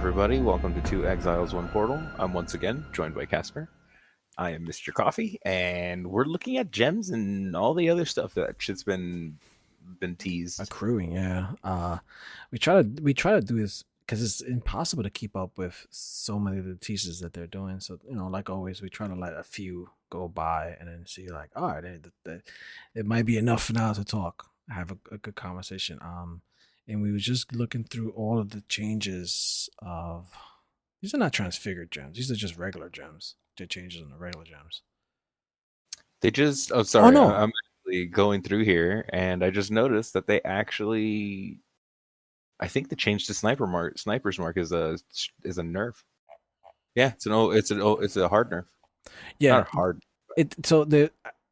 everybody. Welcome to Two Exiles, One Portal. I'm once again joined by Casper. I am Mr. Coffee, and we're looking at gems and all the other stuff that shit's been teased. Accruing, yeah. We try to do this because it's impossible to keep up with so many of the teasers that they're doing. So like always, we try to let a few go by and then see like, all right, it might be enough now to talk, have a good conversation. And we were just looking through all of the changes of these are not transfigured gems; these are just regular gems. The changes in the regular gems. They just, oh, Oh sorry, no, I'm actually going through here, and I just noticed that they actually, I think the change to Sniper's mark is a nerf. Yeah, it's a hard nerf, yeah. not hard. So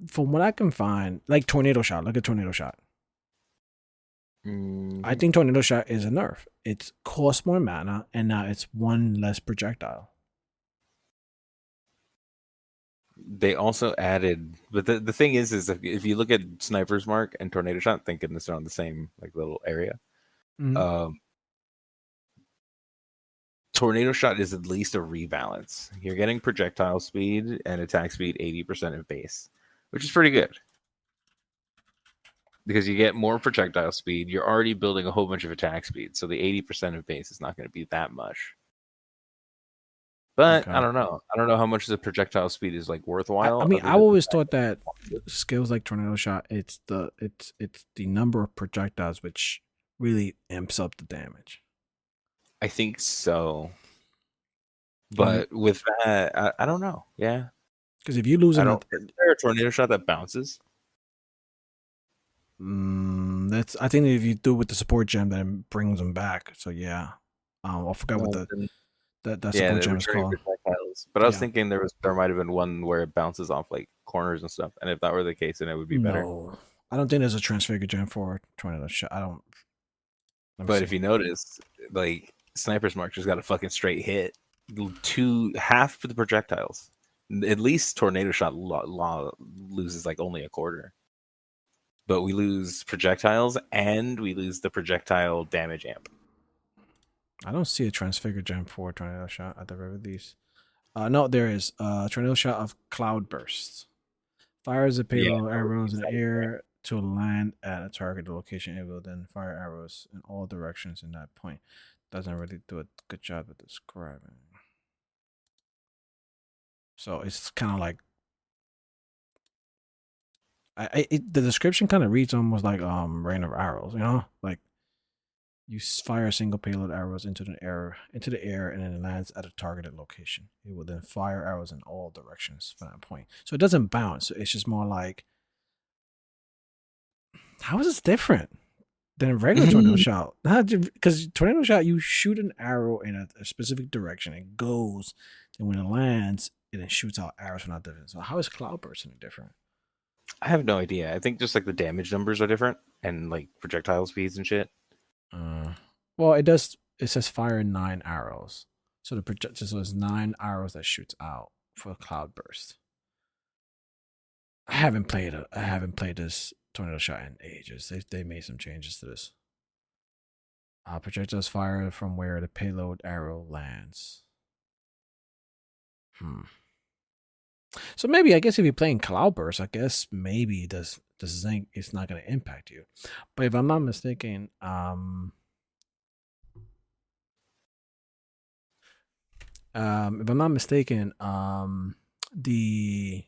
from what I can find, like tornado shot. Look at tornado shot. I Mhm. think Tornado Shot is a nerf. It costs more mana, and now it's one less projectile. They also added, but the thing is if you look at Sniper's Mark and Tornado Shot, thinking this are on the same like little area, Mm-hmm. um, Tornado Shot is at least a rebalance. You're getting projectile speed and attack speed 80% of base, which is pretty good because you get more projectile speed. You're already building a whole bunch of attack speed, so the 80% of base is not going to be that much. But I Okay. don't know. I don't know how much the projectile speed is like I worthwhile, mean, other I than the always fact thought that that skills like Tornado Shot, it's the number of projectiles which really imps up the damage. I think so. Because But with that, I don't know. Yeah, if you lose I another, don't. Is there a tornado shot that bounces? that's I think if you do it with the support gem, then it brings them back. So yeah, I forgot what Well, the then, that yeah, support the gem is returning called. projectiles. But I was Yeah. thinking there might have been one where it bounces off like corners and stuff, and if that were the case, then it would be better. No, I don't think there's a transfigure gem for Tornado Shot. I don't. Let me But if see. you notice, like Sniper's Mark just got a fucking straight hit, two half for the projectiles. At least tornado shot loses like only a quarter, but we lose projectiles and we lose the projectile damage amp. I don't see a transfigure gem for Tornado Shot at the very least. No, there is. Tornado Shot of Cloud Burst. Fires a Yeah, payload that would be arrows in the exciting. air to land at a target location. It will then fire arrows in all directions in that point. Doesn't really do a good job of describing. So it's kind of like the description kind of reads almost like rain of arrows. Like you fire single payload arrows into the air, and then it lands at a targeted location. It will then fire arrows in all directions from that point. So it doesn't bounce. So it's just more like, how is this different than a regular tornado shot? Because tornado shot, you shoot an arrow in a specific direction, it goes, and when it lands, it then shoots out arrows from that distance. So how is cloudburst any different? I have no idea. I think just like the damage numbers are different and like projectile speeds and shit. Uh, well, it does. It says fire 9 arrows, so so it's 9 arrows that shoots out for cloudburst. I haven't played this tornado shot in ages. They made some changes to this. Projectiles fire from where the payload arrow lands. Hmm. So maybe I guess if you're playing cloudburst, I guess maybe this zinc is not going to impact you. But if I'm not mistaken, if I'm not mistaken, the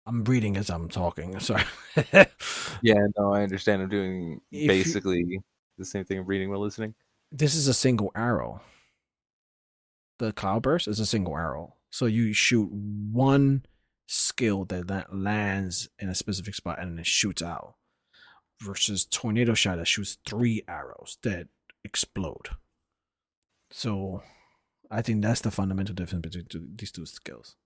I'm reading as I'm talking. Sorry. Yeah, no, I understand. I'm doing if you, basically the same thing I'm reading while listening. this is a single arrow, the cloudburst is a single arrow. So you shoot one skill that lands in a specific spot and then it shoots out, versus tornado shot that shoots 3 arrows that explode. So I think that's the fundamental difference between these two skills.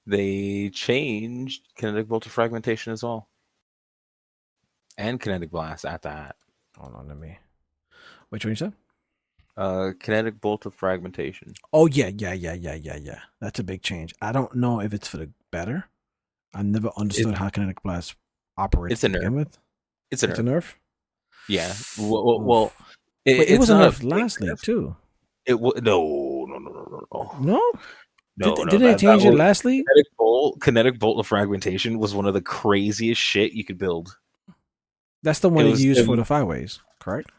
They changed kinetic bolt to fragmentation as well, and kinetic blast at that. Hold on, let me. Which one you said? Kinetic bolt of fragmentation. Oh yeah. That's a big change. I don't know if it's for the better. I never It, understood how kinetic blast operates it's a to nerf. begin with. It's a It's a nerf. nerf. Yeah. Oof. Wait, it It's was a not a nerf big last league nerf. too. No. No, No. didn't they That change it was last league? kinetic bolt of fragmentation was one of the craziest shit you could build. That's the It one you was use for the fireways, correct?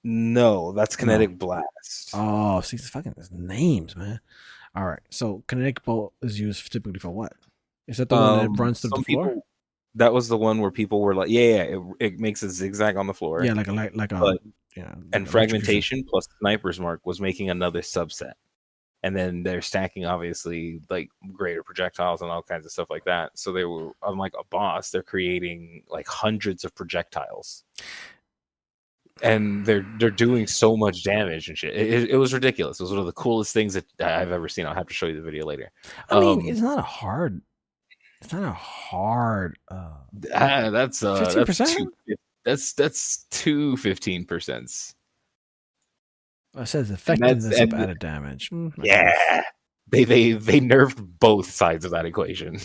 no, that's No. kinetic blast. Oh, see, it's fucking it's names, man. All right. So kinetic bolt is used typically for what? Is that the one that runs through the Some floor? people that was the one where people were like, yeah, it makes a zigzag on the Yeah, floor, like but like and electrocution. fragmentation plus sniper's mark was making another subset. And then they're stacking obviously like greater projectiles and all kinds of stuff like that. So they were unlike a boss, they're creating like hundreds of projectiles. And they're doing so much damage and shit. It was ridiculous. It was one of the coolest things that I've ever seen. I'll have to show you the video later. I mean, it's not a hard. It's not a hard. That's 15%. that's two 15%. It says And that's effectiveness of and added damage. I guess. yeah. They nerfed both sides of that equation.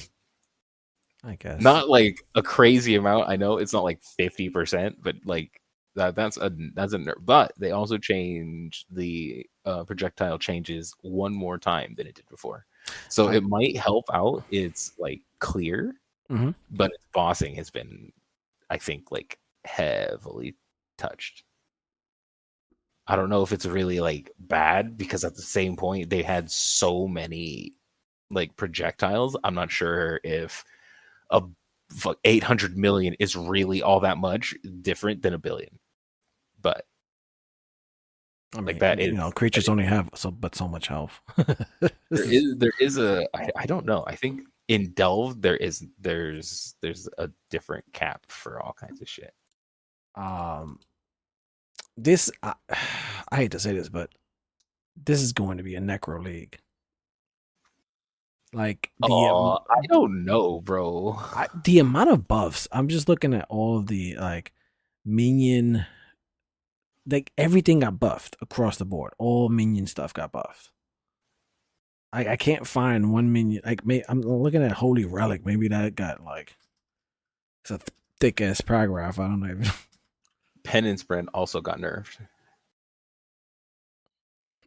I guess. Not like a crazy amount. I know it's not like 50%, but like that's a nerf. But they also changed the projectile changes one more time than it did before. So I. it might help out. It's like clear, Mhm. but its bossing has been, I think, like heavily touched. I don't know if it's really like bad because at the same point they had so many like projectiles. I'm not sure if a 800 million is really all that much different than a billion, but I like mean, that is creatures only have so much health. there is a I don't know. I think in Delve there's a different cap for all kinds of shit. um, this I hate to say this, but this is going to be a necro league. Like I don't know, bro. the amount of buffs. I'm just looking at all of the like minion, like everything got buffed across the board. All minion stuff got buffed. I can't find one minion. Like I'm looking at Holy Relic. Maybe that got like it's a thick ass paragraph. I don't know. Penance brand also got nerfed.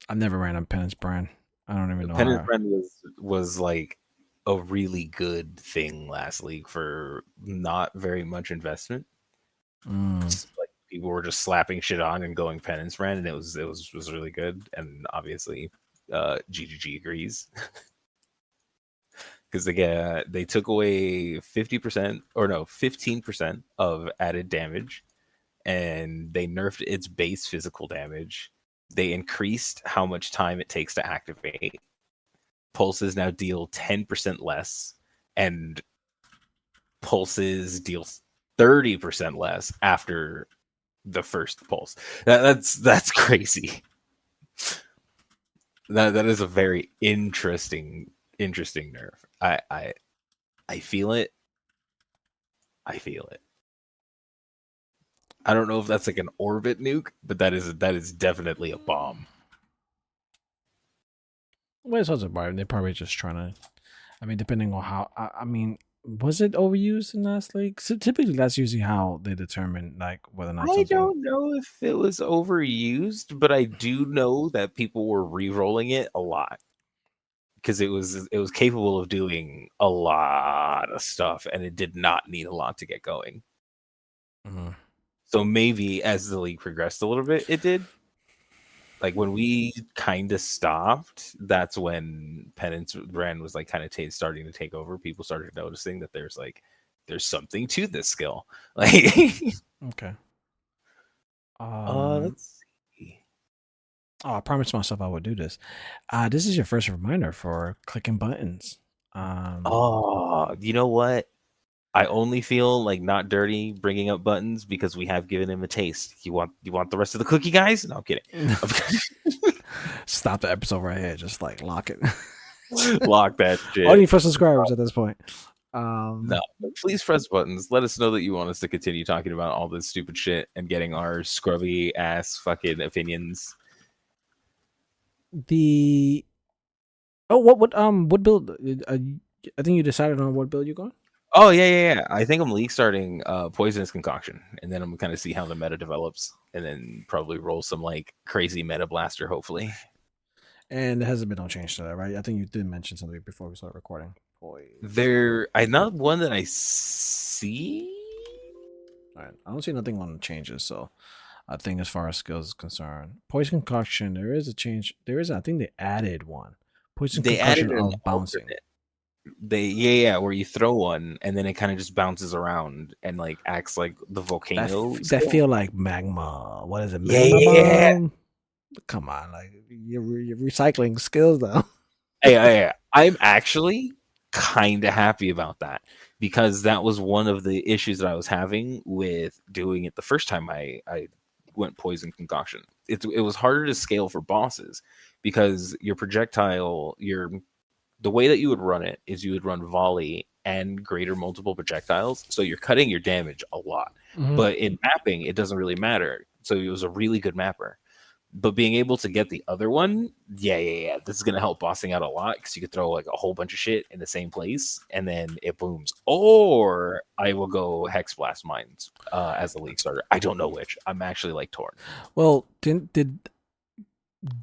I've never ran a penance brand. I don't even know Penance how. brand was like a really good thing last league for not very much investment. Mm, Like people were just slapping shit on and going penance brand, and was really good. And obviously, GGG agrees because they took away 50% or no 15% of added damage, and they nerfed its base physical damage. They increased how much time it takes to activate. Pulses now deal 10% less, and pulses deal 30% less after the first pulse. That's crazy. That is a very interesting nerf. I feel it. I feel it. I don't know if that's like an orbit nuke, but that is definitely a bomb. well, it's also about they're probably just trying to. I mean, depending on how. I mean, was it overused in last league? So typically, that's usually how they determine like whether or not I something. don't know if it was overused, but I do know that people were re-rolling it a lot because it was capable of doing a lot of stuff, and it did not need a lot to get going. Mhm. So maybe as the league progressed a little bit, it did. Like when we kind of stopped, that's when Penance brand was like kind of starting to take over. People started noticing that there's something to this skill. Like, Okay. let's see. Oh, I promised myself I would do this. This is your first reminder for clicking buttons. Um, Oh, you know what? I only feel like not dirty bringing up buttons because we have given him a taste. You want the rest of the cookie, guys? No, I'm kidding. Stop the episode right here. Just like lock it. Lock that Only shit. for subscribers at this point. No, please press buttons. Let us know that you want us to continue talking about all this stupid shit and getting our scrubby ass fucking opinions. The what build? I think you decided on what build you're going. Oh yeah. I think I'm league starting Poisonous Concoction, and then I'm gonna kind of see how the meta develops, and then probably roll some like crazy meta blaster, hopefully. And there hasn't been no change to that, right? I think you did mention something before we started recording. I not one that I see. All right. I don't see nothing on the changes, so I think as far as skills is concerned, Poison Concoction, there is a change. There is, I think they added one. Poison They added Concoction an of bouncing. alternate. Yeah, where you throw one and then it kind of just bounces around and like acts like the volcano That skill. feel like magma. What is it? Magma Yeah. bomb? Come on, like you're recycling skills though. I'm actually kind of happy about that because that was one of the issues that I was having with doing it the first time I went Poison Concoction. It was harder to scale for bosses because your projectile, the way that you would run it is you would run volley and greater multiple projectiles. So you're cutting your damage a lot. Mm-hmm. But in mapping, it doesn't really matter. So it was a really good mapper. But being able to get the other one, yeah. This is gonna help bossing out a lot because you could throw like a whole bunch of shit in the same place and then it booms. Or I will go Hex Blast Mines as a league starter. I don't know which. I'm actually like torn. Well, did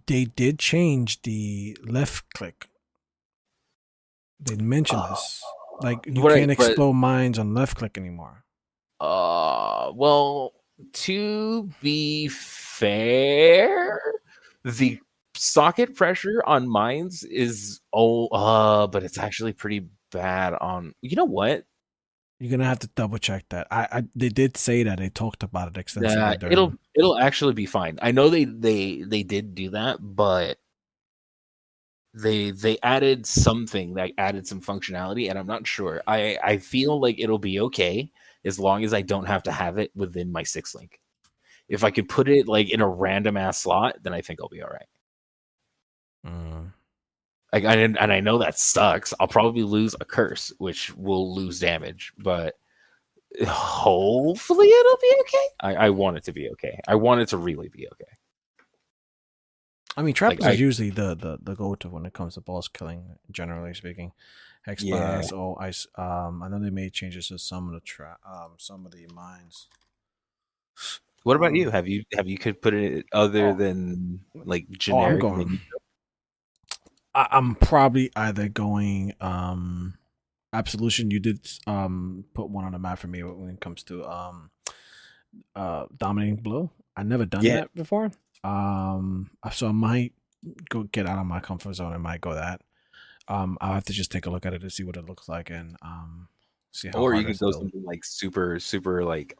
they did change the left click? They mentioned this. Like you Right, can't but explode mines on left click anymore. well, to be fair, the socket pressure on mines is but it's actually pretty bad on. You know what? You're gonna have to double check that. I they did say that they talked about it extensively during. It'll actually be fine. I know they did do that, but they added something that added some functionality, and I'm not sure. I feel like it'll be okay as long as I don't have to have it within my 6 link. If I could put it like in a random ass slot, then I think I'll be all right. Mm. Like and I know that sucks. I'll probably lose a curse, which will lose damage, but hopefully it'll be okay. I want it to be okay. I want it to really be okay. I mean, trappers is usually the go to when it comes to boss killing. Generally speaking, Hex Blast. Oh, ice. I know they made changes to some of the some of the mines. What about you? Have you could put it other than like generic? I'm going. I'm probably either going Absolution. You did put one on the map for me when it comes to Dominating Blow. I never done that before. So I might go get out of my comfort zone. I might go that. I'll have to just take a look at it to see what it looks like and see how or hard you could go something like super like.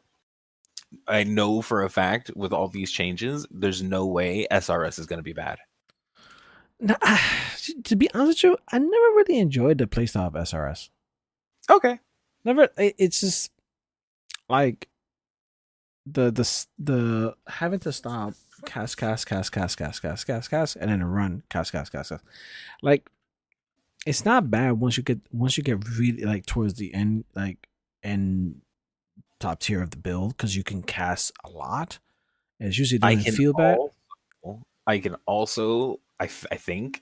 I know for a fact with all these changes, there's no way SRS is going to be bad. Now, to be honest with you, I never really enjoyed the playstyle of SRS. Okay. Never. It's just like the having to stop cast, and then run cast. Like it's not bad once you get really like towards the end, like end top tier of the build because you can cast a lot. And it usually doesn't feel bad. I can also I think,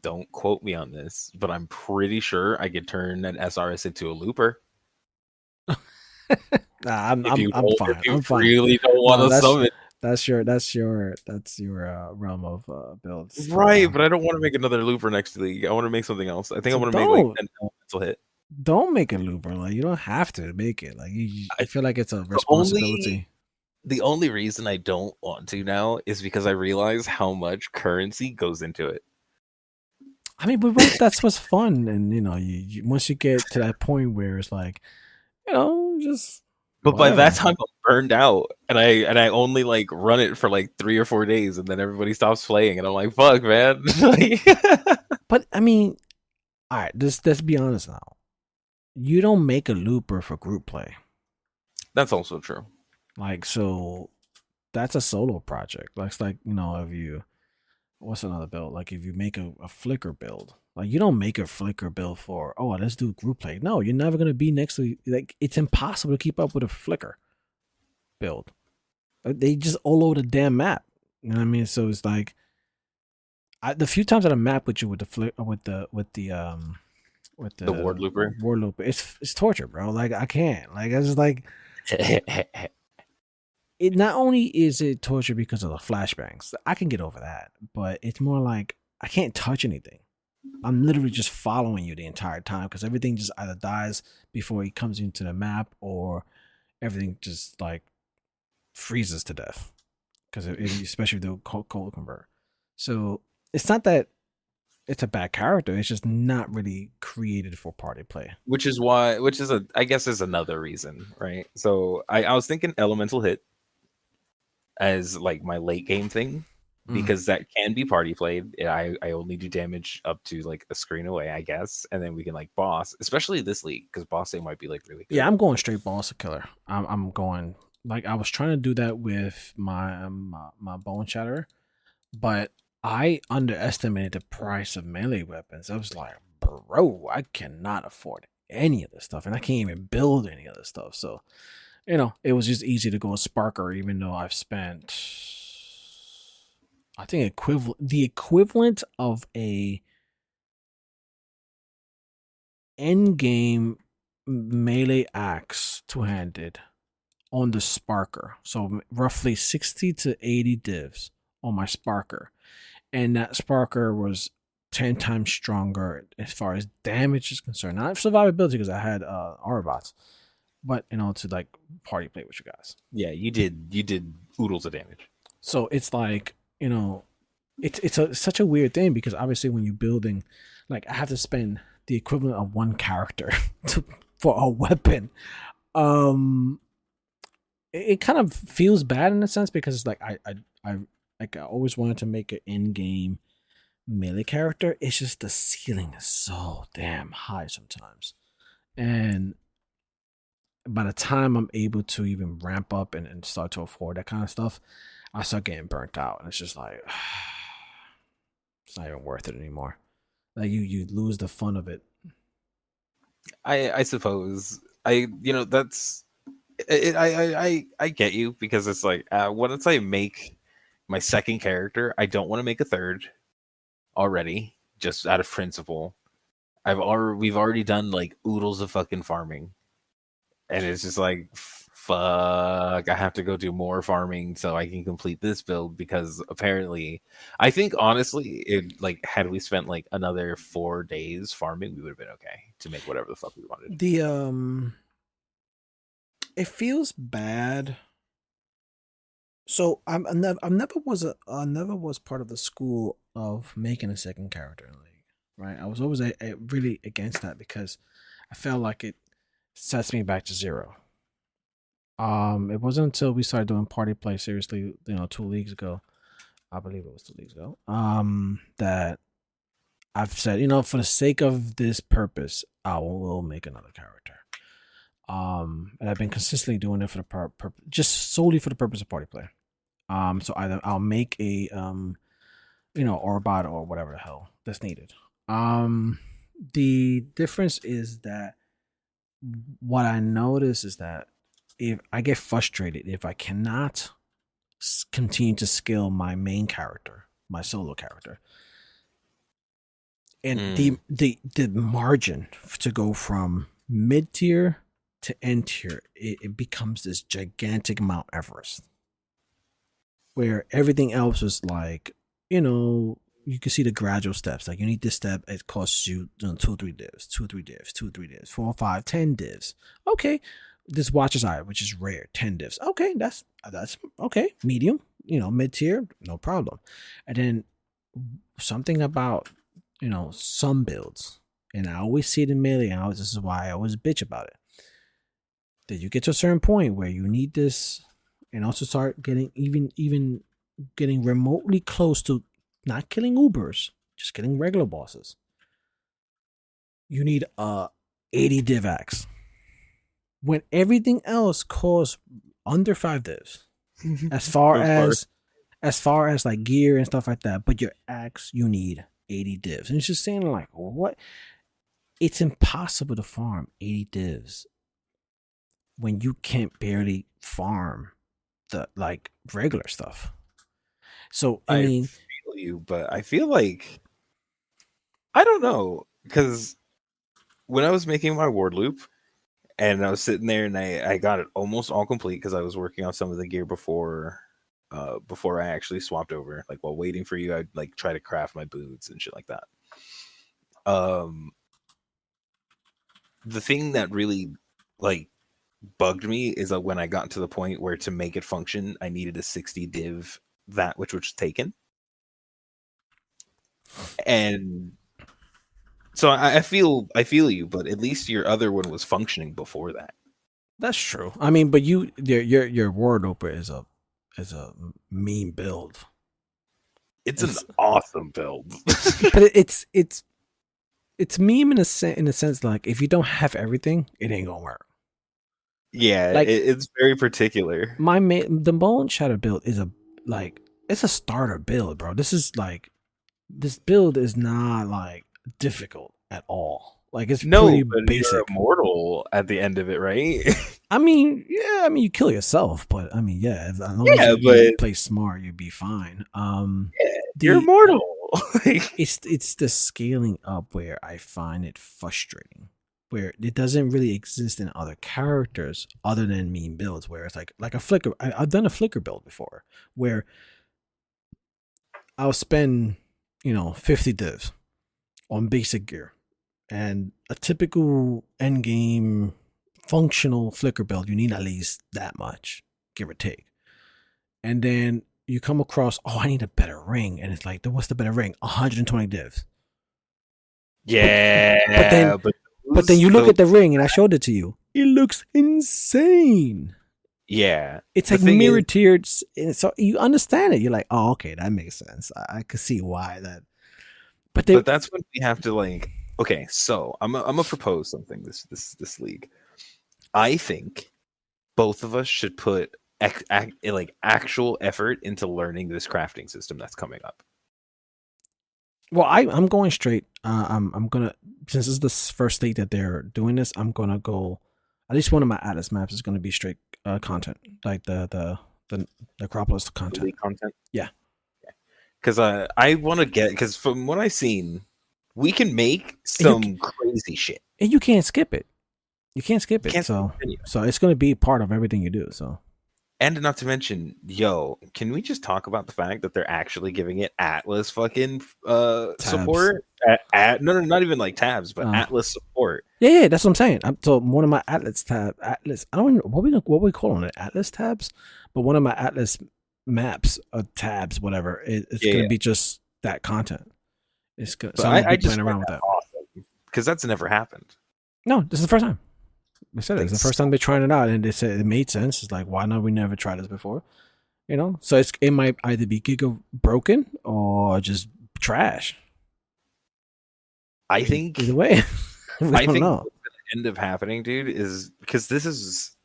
don't quote me on this, but I'm pretty sure I could turn an SRS into a looper. I'm fine. If you I'm fine. really don't want to summon. That's your realm of builds. Right, but I don't want to make another looper next league. I want to make something else. I think I want to make like an elemental hit. Don't make a looper. Like you don't have to make it. Like I feel like it's a responsibility. The only reason I don't want to now is because I realize how much currency goes into it. I mean, but that's what's fun, and you once you get to that point where it's like, just. But whatever. By that time, I'm burned out, and I only like run it for like 3 or 4 days, and then everybody stops playing, and I'm like, fuck, man. But I mean, all right, let's be honest now. You don't make a looper for group play. That's also true. Like, so that's a solo project. Like, it's like, if you, what's another build? Like, if you make a flicker build, like, you don't make a flicker build for, let's do group play. No, you're never going to be next to, like, it's impossible to keep up with a flicker build. They just all over the damn map. You know what I mean? So it's like, the few times that I map with you with the with The ward the looper. war loop. It's torture, bro. Like I can't. Like it's like it. Not only is it torture because of the flashbangs, I can get over that, but it's more like I can't touch anything. I'm literally just following you the entire time because everything just either dies before he comes into the map or everything just like freezes to death because especially the cold convert. So it's not that it's a bad character. It's just not really created for party play. Which is why, which is a, I guess is another reason, right? So I was thinking elemental hit as like my late game thing Mm. because that can be party played. I only do damage up to like a screen away, I guess, and then we can like boss, especially this league because bossing might be like really Yeah, good. I'm going straight boss killer. I'm going like I was trying to do that with my bone shatter, but I underestimated the price of melee weapons. I was like, bro, I cannot afford any of this stuff, and I can't even build any of this stuff. So it was just easy to go a Sparker, even though I've spent, I think the equivalent of a end game melee axe two handed on the Sparker. So roughly 60 to 80 divs on my Sparker. And that Sparker was 10 times stronger as far as damage is concerned. Not survivability because I had Autobots, but to like party play with you guys. Yeah, you did oodles of damage. So it's like, it's such a weird thing because obviously when you're building, like I have to spend the equivalent of one character for a weapon. Um it kind of feels bad in a sense because it's like I like I always wanted to make an in-game melee character. It's just the ceiling is so damn high sometimes, and by the time I'm able to even ramp up and start to afford that kind of stuff, I start getting burnt out, and it's just like it's not even worth it anymore. Like you lose the fun of it. I suppose that's I get you because it's like once I make my second character, I don't want to make a third already, just out of principle. We've already done like oodles of fucking farming, and it's just like fuck. I have to go do more farming so I can complete this build because apparently, I think honestly, it like had we spent like another 4 days farming, we would have been okay to make whatever the fuck we wanted. The it feels bad. So I never was part of the school of making a second character in League, right? I was always really against that because I felt like it sets me back to zero. It wasn't until we started doing party play seriously, 2 leagues ago. I believe it was 2 leagues ago. That I've said, for the sake of this purpose, I will make another character. And I've been consistently doing it for the just solely for the purpose of party play. So either I'll make a Orbot or whatever the hell that's needed. The difference is that what I notice is that if I get frustrated if I cannot continue to scale my main character, my solo character, and the margin to go from mid tier to end tier, it becomes this gigantic Mount Everest where everything else is like, you can see the gradual steps. Like you need this step, it costs you 2 or 3 divs, 2 or 3 divs, 2 or 3 divs, 4 or 5, 10 divs. Okay, this Watcher's Eye, which is rare, 10 divs. Okay, that's okay. Medium, mid tier, no problem. And then something about some builds, and I always see it in melee. And this is why I always bitch about it. That you get to a certain point where you need this, and also start getting even getting remotely close to not killing Ubers, just killing regular bosses. You need a 80 div axe when everything else costs under 5 divs. As far as like gear and stuff like that, but your axe you need 80 divs, and it's just saying like what? It's impossible to farm 80 divs when you can't barely farm the like regular stuff. So I I mean, feel you, but I feel like I don't know because when I was making my ward loop, and I was sitting there, and I got it almost all complete because I was working on some of the gear before I actually swapped over. Like while waiting for you, I'd like try to craft my boots and shit like that. Um, the thing that really like bugged me is that when I got to the point where to make it function, I needed a 60 div that which was taken, and so I feel you, but at least your other one was functioning before that. That's true. I mean, but your ward opener is a mean build. It's an It's awesome build. but it's meme in a sense like if you don't have everything, it ain't gonna work. Yeah, Like it's very particular. the Bone Shatter build is like it's a starter build, bro. This build is not like difficult at all. Like it's No, pretty but you're basic. immortal at the end of it, right? I mean, yeah, I mean you kill yourself, but I mean, yeah, as long as Yeah, you but play smart, you'd be fine. yeah, you're The immortal. Like, it's the scaling up where I find it frustrating. Where it doesn't really exist in other characters other than meme builds, where it's like a flicker. I've done a flicker build before, where I'll spend 50 divs on basic gear, and a typical end game functional flicker build, you need at least that much, give or take. And then you come across, oh, I need a better ring, and it's like, what's the better ring? 120 divs. But but then yeah, but but then those, you look those, at the ring, and I showed it to you. It looks insane. yeah. It's The like thing mirror is, tiered, so you understand it. You're like, oh, okay, that makes sense. I could see why that. But they but that's when we have to like. Okay, so I'm gonna propose something this league. I think both of us should put like actual effort into learning this crafting system that's coming up. Well, I'm going straight. I'm gonna since this is the first state that they're doing this. I'm gonna go. At least one of my Atlas maps is gonna be straight content, like the Necropolis The content. league content. Yeah, Because I want to get because from what I've seen, we can make and some crazy shit. you can't skip it. You can't skip You it. can't So continue. it's gonna be part of everything you do. So And not to mention, yo, can we just talk about the fact that they're actually giving it Atlas fucking tabs. support? No, not even like tabs, but Uh, Atlas support. yeah, that's what I'm saying. So one of my Atlas. I don't know what we call it, Atlas tabs, but one of my Atlas maps or tabs, whatever, it's Yeah, gonna yeah. be just that content. It's good. But So I'm gonna I be just playing find around with that that. awesome because that's never happened. No, this is the first time. I said it. It's Like, the first time they're trying it out, and they said it made sense. It's like, why not? We never tried this before, So it might either be giga broken or just trash. I think Either way, we I don't think know. what's gonna end up happening, dude, is because this is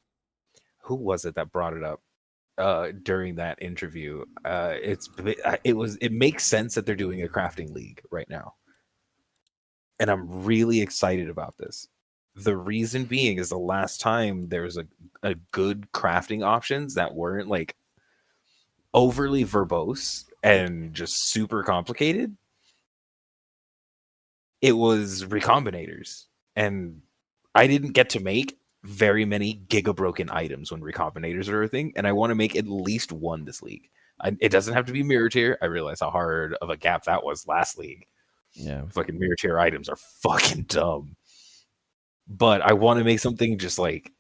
who was it that brought it up during that interview? It makes sense that they're doing a crafting league right now, and I'm really excited about this. The reason being is the last time there was a good crafting options that weren't like overly verbose and just super complicated. It was recombinators, and I didn't get to make very many giga broken items when recombinators are a thing, and I want to make at least one this league. It doesn't have to be mirror tier. I realize how hard of a gap that was last league. Yeah. Fucking mirror tier items are fucking dumb, but I want to make something just like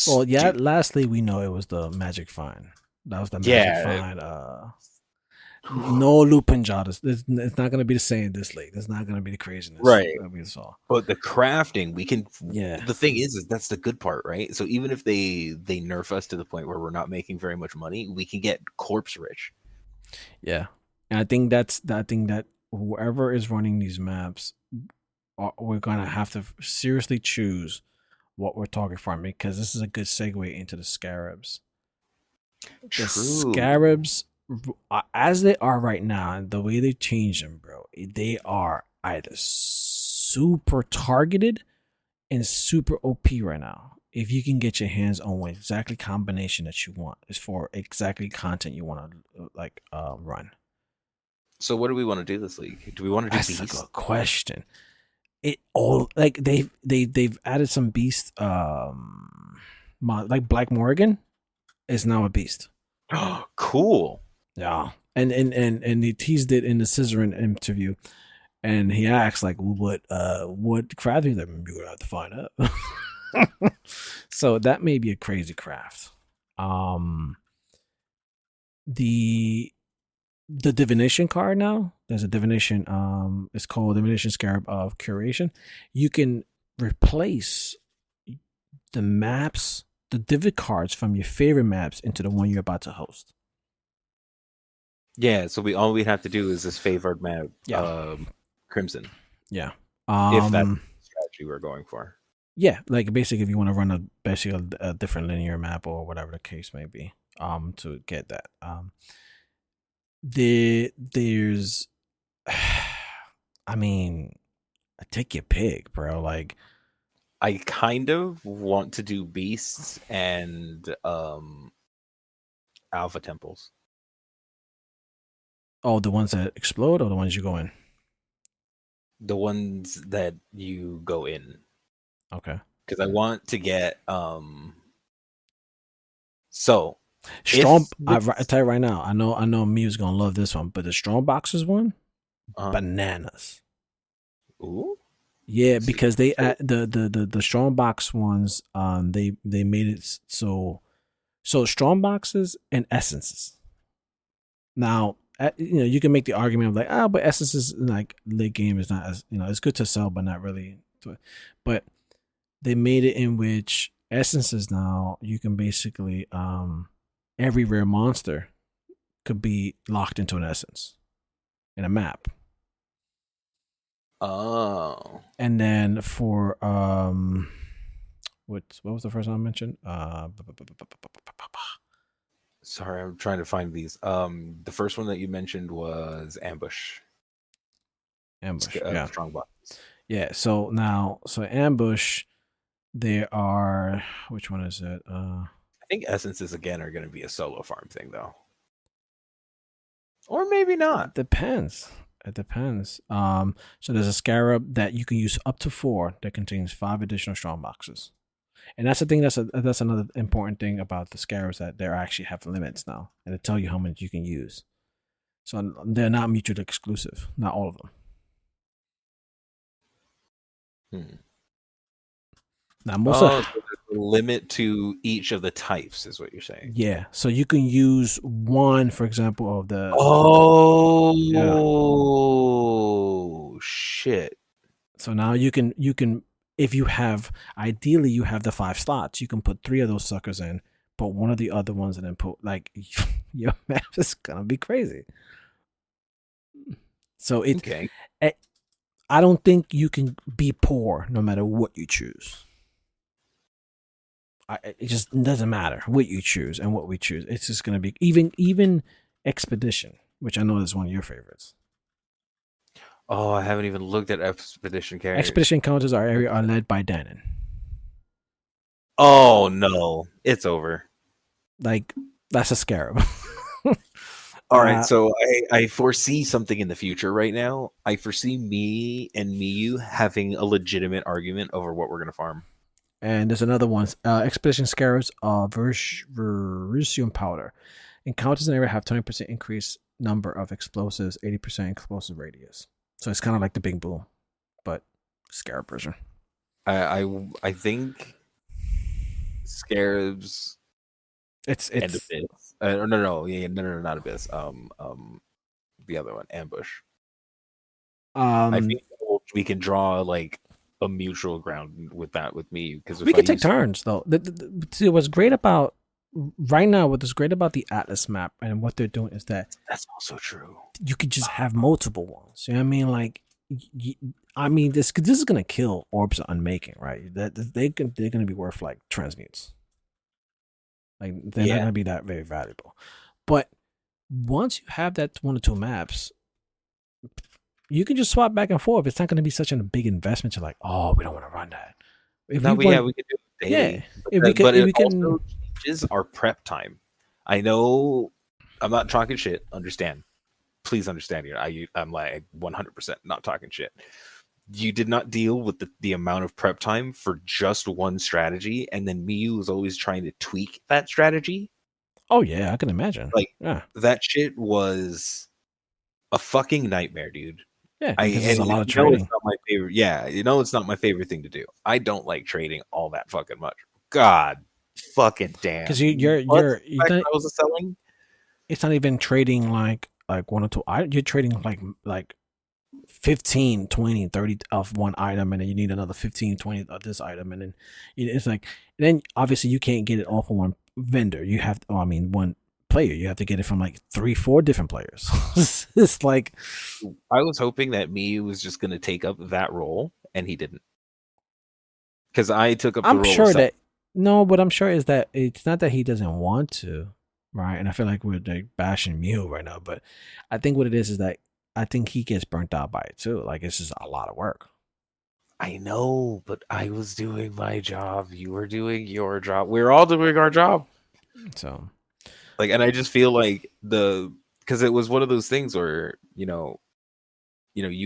Well, yeah. stupid. Lastly, we know it was the Magic Find. That was the Magic Yeah, Find. No Lupin Jodas. It's not going to be the same this league. It's not going to be the craziness right. that we saw. But the crafting, we can. Yeah. The thing is that's the good part, right? So even if they nerf us to the point where we're not making very much money, we can get corpse rich. Yeah. And I think that whoever is running these maps, we're going to have to seriously choose what we're targeting for because this is a good segue into the scarabs. The True. scarabs, as they are right now, the way they change them, bro, they are either super targeted and super OP right now. If you can get your hands on what exactly combination that you want, is for exactly content you want to run. So what do we want to do this league? Do we want to do That's a beast? good question. it all like they've added some beast. Like Black Morgan is now a beast. Cool. Yeah, and he teased it in the Scissoring interview, and he asked like, what craft? He's like, you're gonna have to find out. So that may be a crazy craft. The divination card now. There's a divination. It's called Divination Scarab of Curation. You can replace the maps, the div cards from your favorite maps into the one you're about to host. Yeah, so all we'd have to do is this favored map, Yeah, Crimson, yeah. if that's the strategy we're going for. Yeah, like basically, if you want to run a different linear map or whatever the case may be, to get that, there's, I mean, take your pick, bro. Like, I kind of want to do beasts and alpha temples. oh, the ones that explode or the ones you go in. The ones that you go in. Okay. Because I want to get so Strong. I this, tell you right now. I know. Mew's gonna love this one, but the strong boxes one, bananas. Ooh. Yeah, because they the strong box ones. They made it so strong boxes and essences. Now, you can make the argument of like, but essences like late game is not as it's good to sell, but not really. But they made it in which essences now you can basically every rare monster could be locked into an essence in a map. Oh. And then for what was the first one I mentioned? Sorry, I'm trying to find these. The first one that you mentioned was ambush. Ambush. Yeah. Strong boxes. Yeah. So ambush, there are, which one is it? I think essences again are going to be a solo farm thing though, or maybe not. It depends. It depends. So there's a scarab that you can use up to 4 that contains 5 additional strong boxes, and that's the thing. That's another important thing about the scarabs, that they actually have limits now, and they tell you how much you can use. So they're not mutually exclusive. Not all of them. Now most so there's a limit to each of the types, is what you're saying. yeah. So you can use one, for example, of the. Oh Yeah. Shit! So now you can if you have, ideally you have the 5 slots, you can put 3 of those suckers in, put one of the other ones, and then put like your map is gonna be crazy. So Okay. I don't think you can be poor no matter what you choose. It just doesn't matter what you choose and what we choose. It's just gonna be even Expedition, which I know is one of your favorites. Oh, I haven't even looked at Expedition carriers. Expedition counters our area are led by Danon. Oh no, it's over. Like, that's a scarab. All right, so I foresee something in the future right now. I foresee me and Miyu having a legitimate argument over what we're gonna farm. And there's another one. Expedition Scarabs Verusium Powder. Encounters in the area have 20% increased number of explosives, 80% explosive radius. So it's kind of like the Big Boom, but Scarab version. I think Scarabs. It's Abyss. No, not Abyss. The other one, Ambush. I think we can draw like a mutual ground with that with me, because we can take turns though. See, what's great about right now, what is great about the Atlas map and what they're doing is that that's also true. You could just have multiple ones. You know what I mean? Like, this is gonna kill Orbs of Unmaking, right? That they're gonna be worth like transmutes. Like, they're not gonna be that very valuable. But once you have that 1 or 2 maps, you can just swap back and forth. It's not going to be such a big investment. You're like, oh, we don't want to run that. We can do it daily. Yeah, but it also changes our prep time. I know I'm not talking shit. Understand? Please understand here. I'm like 100% not talking shit. you did not deal with the amount of prep time for just one strategy, and then Miyu was always trying to tweak that strategy. Oh yeah, I can imagine. Like Yeah, that shit was a fucking nightmare, dude. yeah, I because there's and a lot of you know it's trading. not my favorite. Yeah, you know it's not my favorite thing to do. I don't like trading all that fucking much. God, fucking Because damn. Plus you're the fact not, that I was selling. it's not even trading like one or two. You're trading like 15, 20, 30 of one item, and then you need another 15, 20 of this item, and then it's like, and then obviously you can't get it all from one vendor. You have, I mean, one player. You have to get it from like 3, 4 different players. It's like, I was hoping that me was just going to take up that role, and he didn't. Because I took up the I'm role of sure selling. that no, what I'm sure is that it's not that he doesn't want to, right? And I feel like we're like bashing Mew right now, but I think what it is that I think he gets burnt out by it too. Like it's just a lot of work. I know, but I was doing my job. You were doing your job. We are all doing our job. So Like, and I just feel like because it was one of those things where you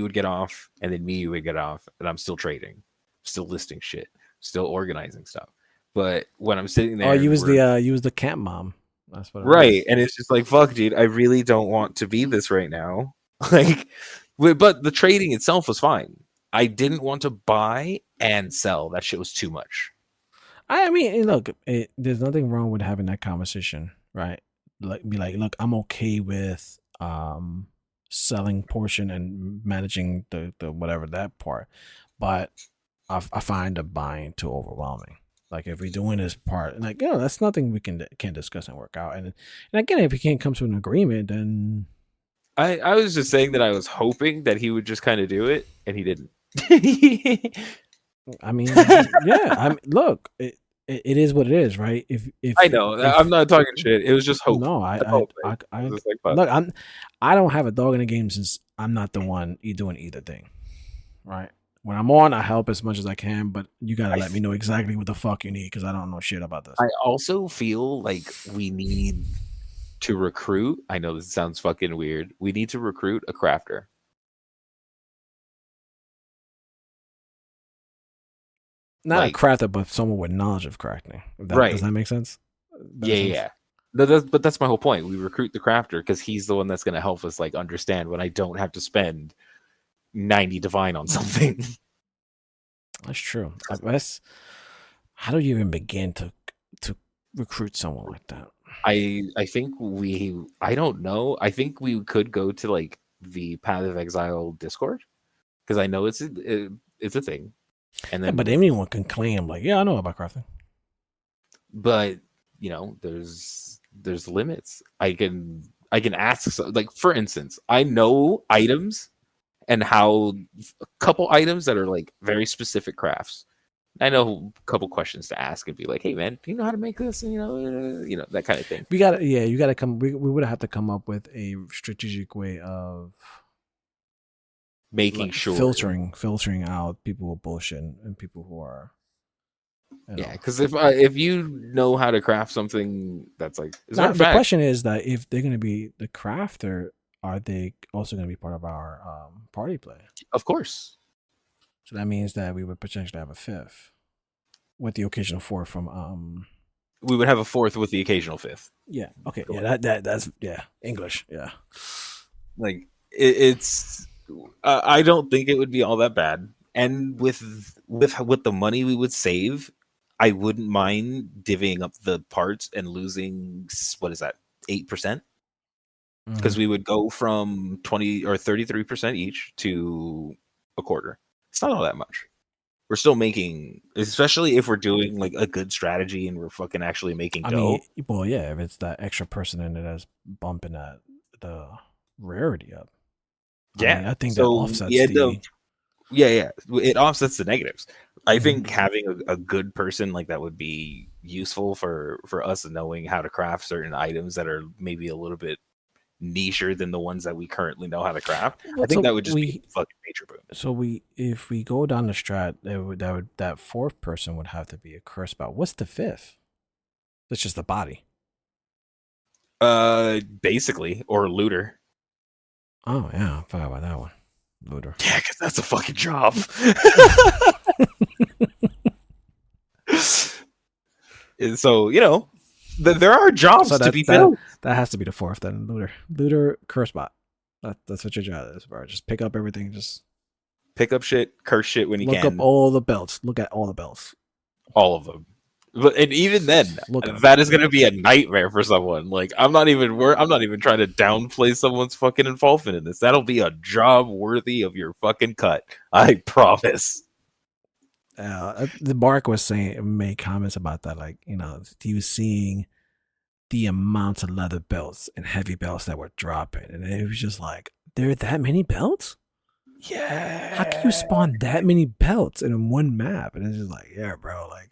would get off, and then me you would get off, and I'm still trading, still listing shit, still organizing stuff. But when I'm sitting oh, there and we're you was the camp mom. That's what it right, was. and it's just like fuck, dude. I really don't want to be this right now. Like, but the trading itself was fine. I didn't want to buy and sell. That shit was too much. I mean, look, there's nothing wrong with having that conversation, right? Like, be like, look, I'm okay with selling portion and managing the whatever that part, but I find the buying too overwhelming. Like if we're doing this part, like that's nothing we can discuss and work out. And again, if we can't come to an agreement, then I was just saying that I was hoping that he would just kind of do it, and he didn't. I mean, yeah, look, it is what it is, right? I know. I'm If not talking shit. It was just hope. no, That's all it was just like fuck. look, I don't have a dog in the game since I'm not the one doing either thing, right? When I'm on, I help as much as I can, but you gotta I let me know exactly what the fuck you need because I don't know shit about this. I also feel like we need to recruit. I know this sounds fucking weird. We need to recruit a crafter. Not a Like, crafter, but someone with knowledge of crafting. If that does right. that make sense? Yeah, That yeah, sense. yeah. But that's my whole point. We recruit the crafter because he's the one that's going to help us like understand when I don't have to spend 90 divine on something. That's true. That's how do you even begin to recruit someone like that? I think I don't know. I think we could go to like the Path of Exile Discord because I know it's a thing. And Yeah, but then anyone can claim like, yeah, I know about crafting. but there's limits. I can ask like for instance, I know items and how a couple items that are like very specific crafts. I know a couple questions to ask and be like, "Hey man, do you know how to make this?" And that kind of thing. We got to yeah, you got to come. We would have to come up with a strategic way of Making like sure, filtering out people who bullshit and people who are you yeah, know. because if you know how to craft something that's like, as a matter Now of the fact, question is that if they're going to be the crafter, are they also going to be part of our party play? of course, So that means that we would potentially have a fifth with the occasional fourth from we would have a fourth with the occasional fifth. yeah, okay, yeah, Sure. that's yeah, English, yeah. Like it's, I don't think it would be all that bad. And with the money we would save, I wouldn't mind divvying up the parts and losing what is that 8%? Mm-hmm. Because we would go from 20 or 33% each to a quarter. It's not all that much. We're still making, especially if we're doing like a good strategy and we're fucking actually making I mean, dough. well, yeah, if it's that extra person in it that's bumping that the rarity up. I Yeah. mean, I think that So we offsets end up, the. yeah, yeah. It offsets the negatives. I Mhm. think having a good person like that would be useful for us knowing how to craft certain items that are maybe a little bit nicher than the ones that we currently know how to craft. I What's think up? that would just be a fucking major boon. So we if we go down the strat, that fourth person would have to be a curse spell. What's the fifth? That's just the body. Basically, or looter. Oh yeah, I forgot about that one. Looter. Yeah, because that's a fucking job. And so there are So jobs to that be that filled. that has to be the fourth then. Looter curse bot. That's what your job is, bro. Just pick up everything. Just Pick up shit, curse shit when you look up can. all the belts. Look at all the belts. All of them. And even then, Just look at them. that is going to be a nightmare for someone. Like I'm not even trying to downplay someone's fucking involvement in this. That'll be a job worthy of your fucking cut. I promise. The Bark was saying made comments about that, like he was seeing the amounts of leather belts and heavy belts that were dropping, and it was just like, there are that many belts. How can you Yeah. spawn that many belts in one map? And it's just like, yeah, bro, like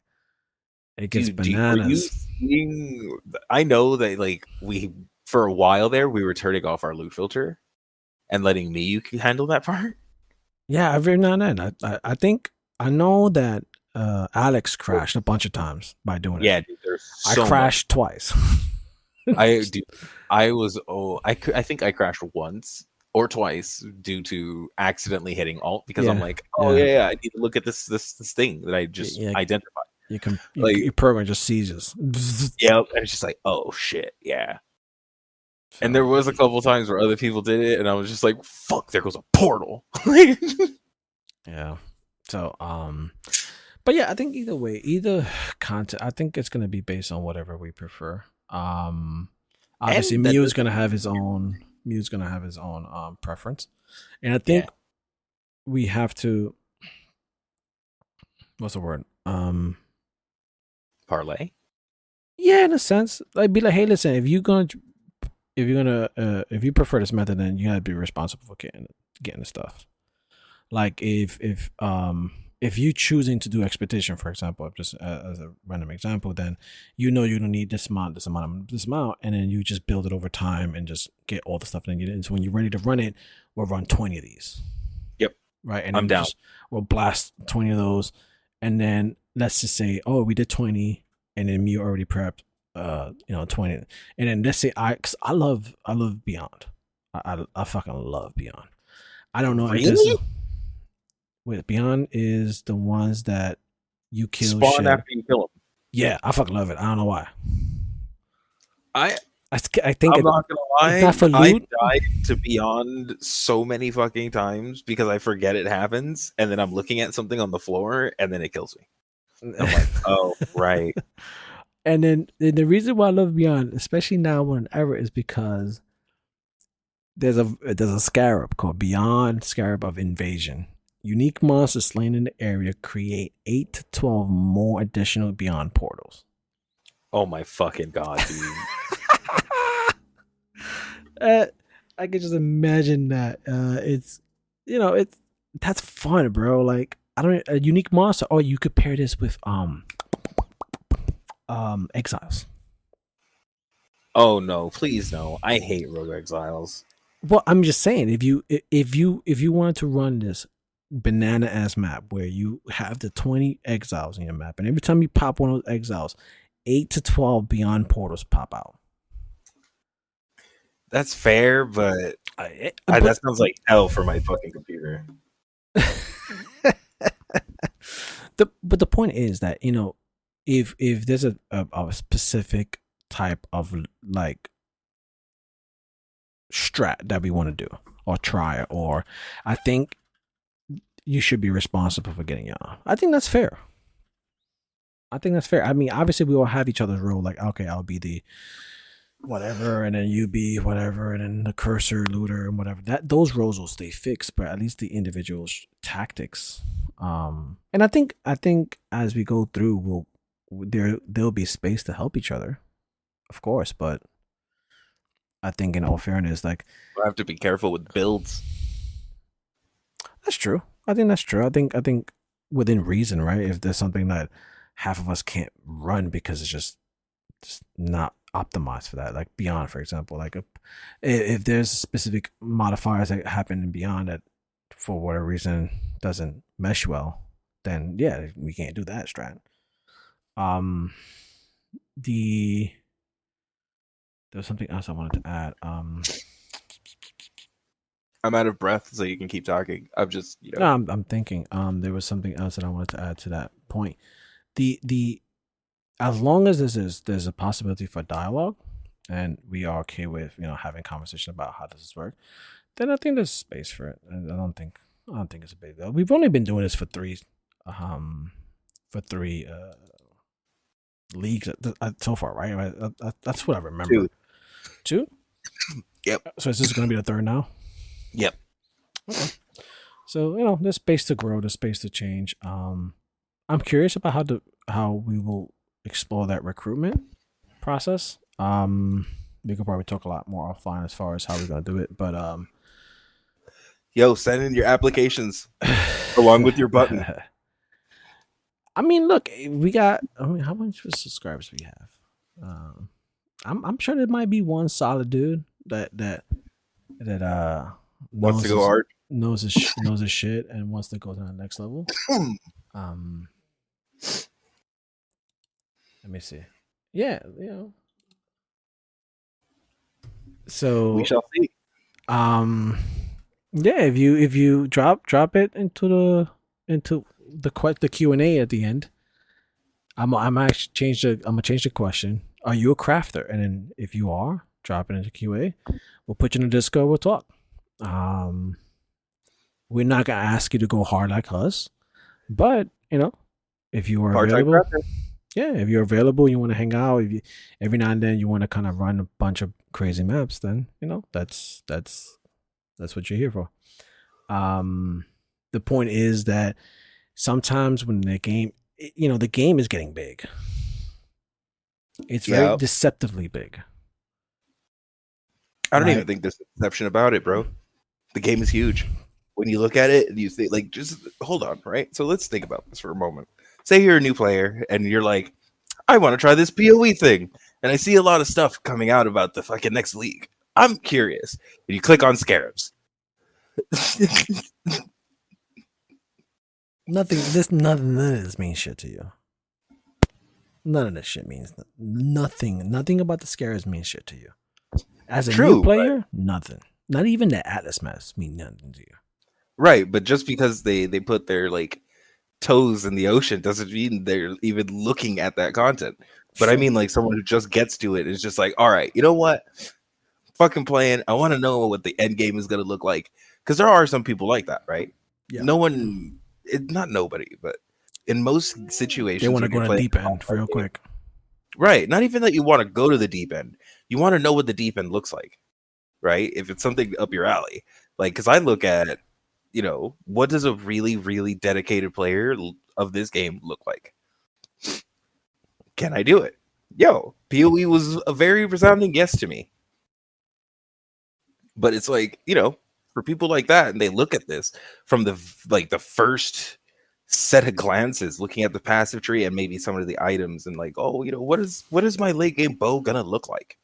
it gets Dude, were you bananas. seeing? I know that like we for a while there we were turning off our loot filter and letting me handle that part. Yeah, every now and then. I think I know that Alex crashed a bunch of times by doing it. Yeah, dude, there's I so much. crashed twice. I do. I think I crashed once or twice due to accidentally hitting alt because I'm Yeah, like, oh yeah, yeah, I need to look at this thing that I just yeah. identified. Like, Your program just seizes. yeah, and it's just like, oh shit, yeah. And there So was a couple times where other people did it, and I was just like, fuck, there goes a portal. yeah. So but yeah, I think either way, either content, I think it's gonna be based on whatever we prefer. Obviously And that Mew's doesn't, gonna have his own preference. And I yeah, think we have to, what's the word? parlay. Yeah, in a sense. Like be like, hey, listen, if you prefer this method, then you gotta be responsible for getting the stuff. Like if you choosing to do expedition, for example, just as a random example, then you know you don't need this amount, and then you just build it over time and just get all the stuff that you need. And so when you're ready to run it, we'll run 20 of these, Yep, right? And I'm then down. we'll blast 20 of those, and then let's just say, oh, we did 20, and then you already prepped, 20, and then let's say cause I love Beyond, I fucking love Beyond. I don't know if there's Really? wait, Beyond is the ones that you kill Spawn shit. after you kill him. Yeah, I fucking love it. I don't know why. I I think I'm not gonna it's not lie. for I loot. died to Beyond so many fucking times because I forget it happens, and then I'm looking at something on the floor, and then it kills me. I'm like, oh right, And then the reason why I love Beyond, especially now more than ever, is because there's a scarab called Beyond Scarab of Invasion. Unique monsters slain in the area create 8 to 12 more additional Beyond portals. oh my fucking god, dude. uh, I can just imagine that. It's it's that's fun, bro. Like I don't a unique monster. Oh, you could pair this with Exiles. Oh no, please no. I hate Rogue Exiles. Well, I'm just saying, if you wanted to run this banana ass map where you have the 20 exiles in your map, and every time you pop one of those exiles, 8 to 12 beyond portals pop out. That's fair, but But that sounds like hell for my fucking computer. the point is that if there's a specific type of like strat that we want to do or try, or I think you should be responsible for getting it on. I think that's fair. I mean, obviously we all have each other's role. Like, okay, I'll be the whatever, and then you be whatever, and then the cursor, looter, and whatever. That those roles will stay fixed, but at least the individual tactics. And I think as we go through, there'll be space to help each other, of course. But I think, in all fairness, like I have to be careful with builds. that's true. I think that's true. I think within reason, right? If there's something that half of us can't run because it's just not optimized for that, like Beyond, for example, like if there's specific modifiers that happen in Beyond that for whatever reason doesn't mesh well, then yeah, we can't do that strat. Um, the There was something else I wanted to add. I'm out of breath, so you can keep talking. I'm just, No, I'm thinking. There was something else that I wanted to add to that point. The as long as there's a possibility for dialogue, and we are okay with having conversation about how does this work, then I think there's space for it. I don't think it's a big deal. We've only been doing this um, for three leagues so far, right? That's what I remember. two. Two. Yep. So is this going to be the third now? Yep. Okay. So there's space to grow, there's space to change. I'm curious about how we will explore that recruitment process. We could probably talk a lot more offline as far as how we're gonna do it, but Yo, send in your applications along with your button. I mean, look, we got. I mean, how much subscribers we have? I'm sure there might be one solid dude that Wants to go hard. knows his shit and wants to go to the next level. Let me see. Yeah, So We shall see. Yeah, if you drop it into the Q&A at the end, I'm actually I'm gonna change the question. Are you a crafter? And then if you are, drop it into QA. We'll put you in the Discord. We'll talk. We're not gonna ask you to go hard like us, but if you are available, if you're available, you want to hang out. If you every now and then you want to kind of run a bunch of crazy maps, then that's what you're here for. The point is that sometimes when the game is getting big, it's very deceptively big. I don't even think there's an exception about it, bro. The game is huge. When you look at it and you think, like, just hold on, right? So let's think about this for a moment. Say you're a new player and you're like, I want to try this PoE thing. And I see a lot of stuff coming out about the fucking next league. I'm curious. And you click on Scarabs. None of this means shit to you. None of this shit means nothing. Nothing about the Scarabs means shit to you. As a new player, nothing. Not even the Atlas maps mean nothing to you. Right, but just because they put their like toes in the ocean doesn't mean they're even looking at that content. But I mean, like, someone who just gets to it is just like, all right, you know what? Fucking playing. I want to know what the end game is going to look like. Because there are some people like that, right? Yeah. Not nobody, but in most situations, they want to go to the deep end real quick. Right. Not even that you want to go to the deep end. You want to know what the deep end looks like, right? If it's something up your alley. Like, because I look at, what does a really, really dedicated player of this game look like? Can I do it? Yo, PoE was a very resounding yes to me. But it's like, for people like that, and they look at this from the first set of glances, looking at the passive tree and maybe some of the items, and like, oh, what is my late game bow gonna look like?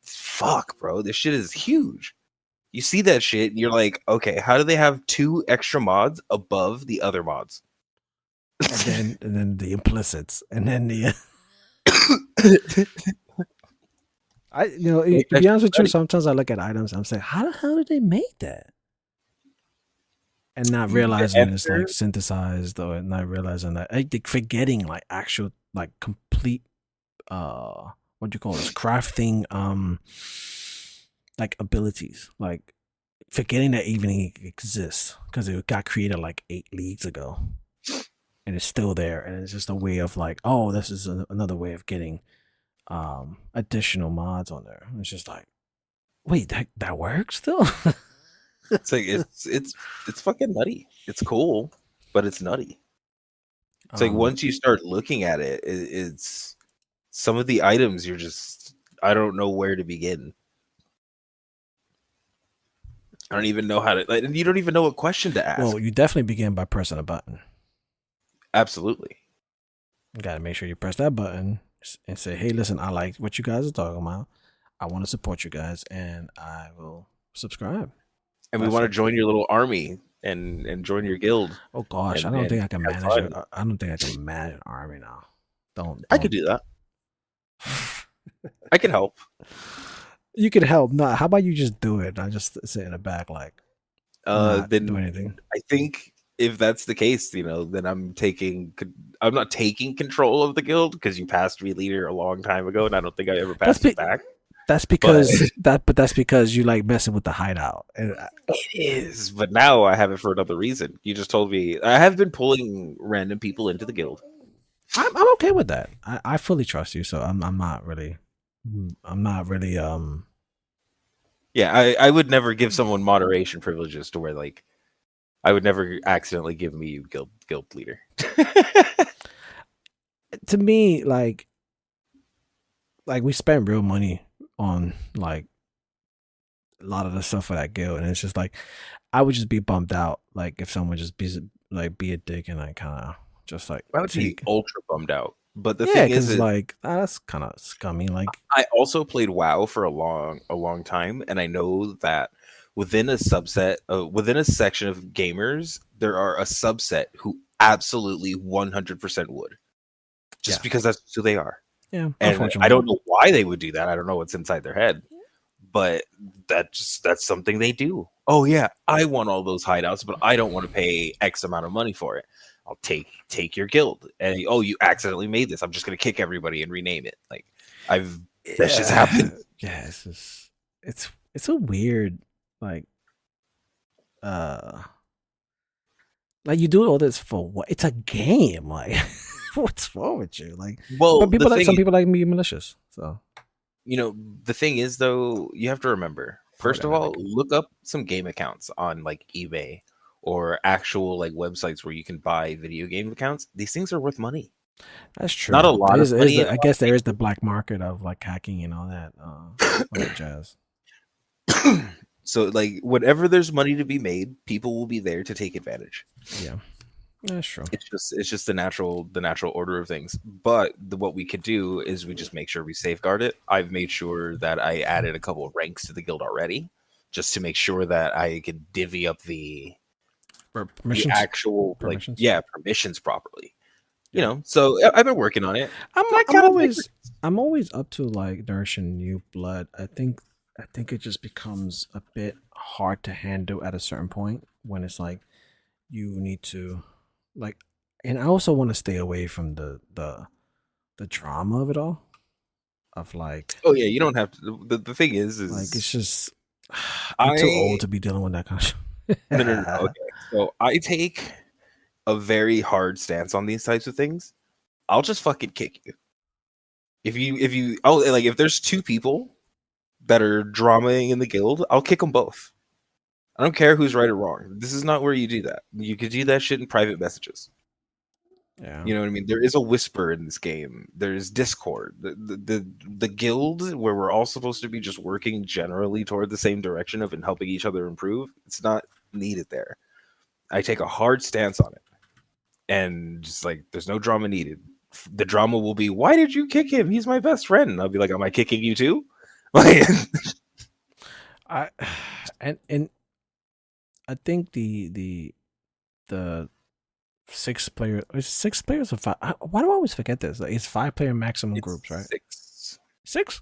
Fuck, bro, this shit is huge. You see that shit, and you're like, okay, how do they have 2 extra mods above the other mods? And then the implicits, and then the. To be honest with you, sometimes I look at items and I'm saying, how the hell did they make that? And not realizing it's like synthesized, or not realizing that, forgetting like actual, like complete, what do you call this, crafting, like abilities, like forgetting that even exists because it got created like 8 leagues ago, and it's still there, and it's just a way of like, oh, this is another way of getting additional mods on there. It's just like, wait, that works still. It's like it's fucking nutty. It's cool, but it's nutty. It's like once you start looking at it, it's some of the items you're just, I don't know where to begin. I don't even know how to, and you don't even know what question to ask. Well, you definitely begin by pressing a button. Absolutely. You got to make sure you press that button and say, hey, listen, I like what you guys are talking about. I want to support you guys, and I will subscribe. And we want to join your little army and join your guild. Oh gosh, I don't think I can manage it. I don't think I can manage an army now. Don't. I could do that. I can help. You can help. No, how about you just do it? I just sit in the back like, not do then anything. I think if that's the case, then I'm not taking control of the guild because you passed me leader a long time ago, and I don't think I ever That's passed you be- back. that's But because that's because you like messing with the hideout. And it is. But now I have it for another reason. You just told me I have been pulling random people into the guild. I'm okay with that. I fully trust you, so I'm not really Yeah, I would never give someone moderation privileges to where like I would never accidentally give me guild leader. to me like we spend real money on like a lot of the stuff for that guild, and it's just like I would just be bummed out like if someone just be a dick and like kind of just like I would be take ultra bummed out. But the yeah, thing because is, like that's kind of scummy. Like I also played WoW for a long time, and I know that within a section of gamers, there are a subset who absolutely 100% would, just yeah, because that's who they are. yeah, And I unfortunately, don't know why they would do that. I don't know what's inside their head, but that's something they do. Oh yeah, I want all those hideouts, but I don't want to pay X amount of money for it. I'll take your guild, and oh, you accidentally made this. I'm just gonna kick everybody and rename it. Like I've that's just yeah, happened. yeah. It's just it's a weird like uh like you do all this for what? It's a game. Like what's wrong with you? Like, but Well, the thing some is, people like me malicious. So you know, the thing is though, you have to remember. First of all, problematic. look up some game accounts on like eBay or actual like websites where you can buy video game accounts. These things are worth money. That's true. Not a lot of money, and I guess there is the black market of like hacking and all that jazz. so like whenever there's money to be made, people will be there to take advantage. Yeah, that's true. It's just the natural order of things. But what we could do is we just make sure we safeguard it. I've made sure that I added a couple of ranks to the guild already, just to make sure that I could divvy up the Permissions, actual like permissions. yeah permissions properly. Yeah, So I've been working on it. And I I'm kind of like I'm always up to like nourishing new blood. I think it just becomes a bit hard to handle at a certain point when it's like you need to like, and I also want to stay away from the drama of it all. Of oh yeah, you don't have to. The thing is like it's is just I'm too old I to be dealing with that kind of no. shit. Okay, so I take a very hard stance on these types of things. I'll just fucking kick you. If you oh like if there's two people that are dramaing in the guild, I'll kick them both. I don't care who's right or wrong. This is not where you do that. You could do that shit in private messages. Yeah. You know what I mean? There is a whisper in this game. There's Discord. The guild where we're all supposed to be just working generally toward the same direction of and helping each other improve. It's not needed there. I take a hard stance on it, and just like there's no drama needed. The drama will be, why did you kick him? He's my best friend. And I'll be like, am I kicking you too? Like, I and I think the six players or five. Why do I always forget this? Like, it's 5 player maximum it's groups, right? 6. Six.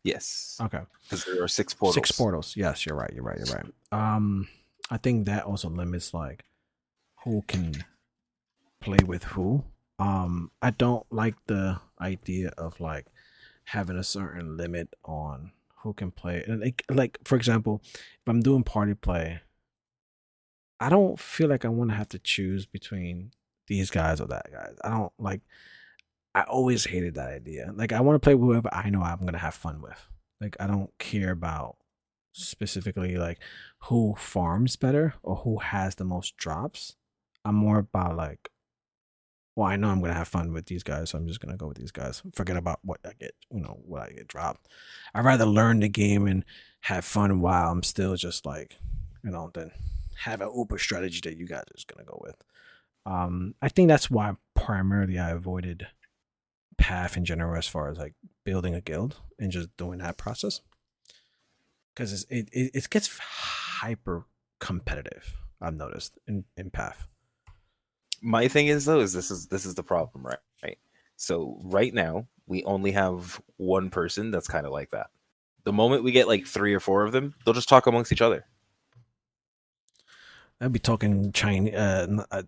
Yes, Okay. because there are 6 Six portals. portals. Yes, you're right. You're right. You're right. I think that also limits like who can play with who. I don't like the idea of like having a certain limit on who can play. And like for example, if I'm doing party play, I don't feel like I want to have to choose between these guys or that guy. I don't like. I always hated that idea. Like I want to play with whoever I know I'm gonna have fun with. Like I don't care about specifically like who farms better or who has the most drops. I'm more about like, well, I know I'm gonna have fun with these guys, so I'm just gonna go with these guys. Forget about what I get, what I get dropped. I'd rather learn the game and have fun while I'm still just like, than have an Uber strategy that you guys are just gonna go with. I think that's why primarily I avoided Path in general as far as like building a guild and just doing that process because it gets hyper competitive. I've noticed in Path. My thing is though, is this is the problem, right? Right. So right now we only have one person that's kind of like that. The moment we get like 3 or 4 of them, they'll just talk amongst each other. I'd be talking Chinese,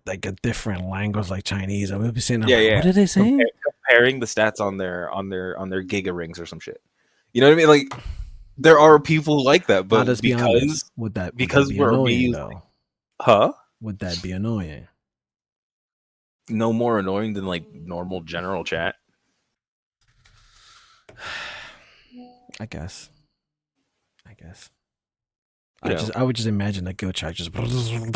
like a different language, like Chinese. I would be saying, I'm Yeah, like, yeah. what are they saying? Comparing the stats on their Giga rings or some shit. You know what I mean? Like there are people like that, Now, but let's be honest. Would that because be we're me annoying using, though? huh? Would that be annoying? No more annoying than like normal general chat. I guess. I guess. You know, I would just imagine that guild chat just during,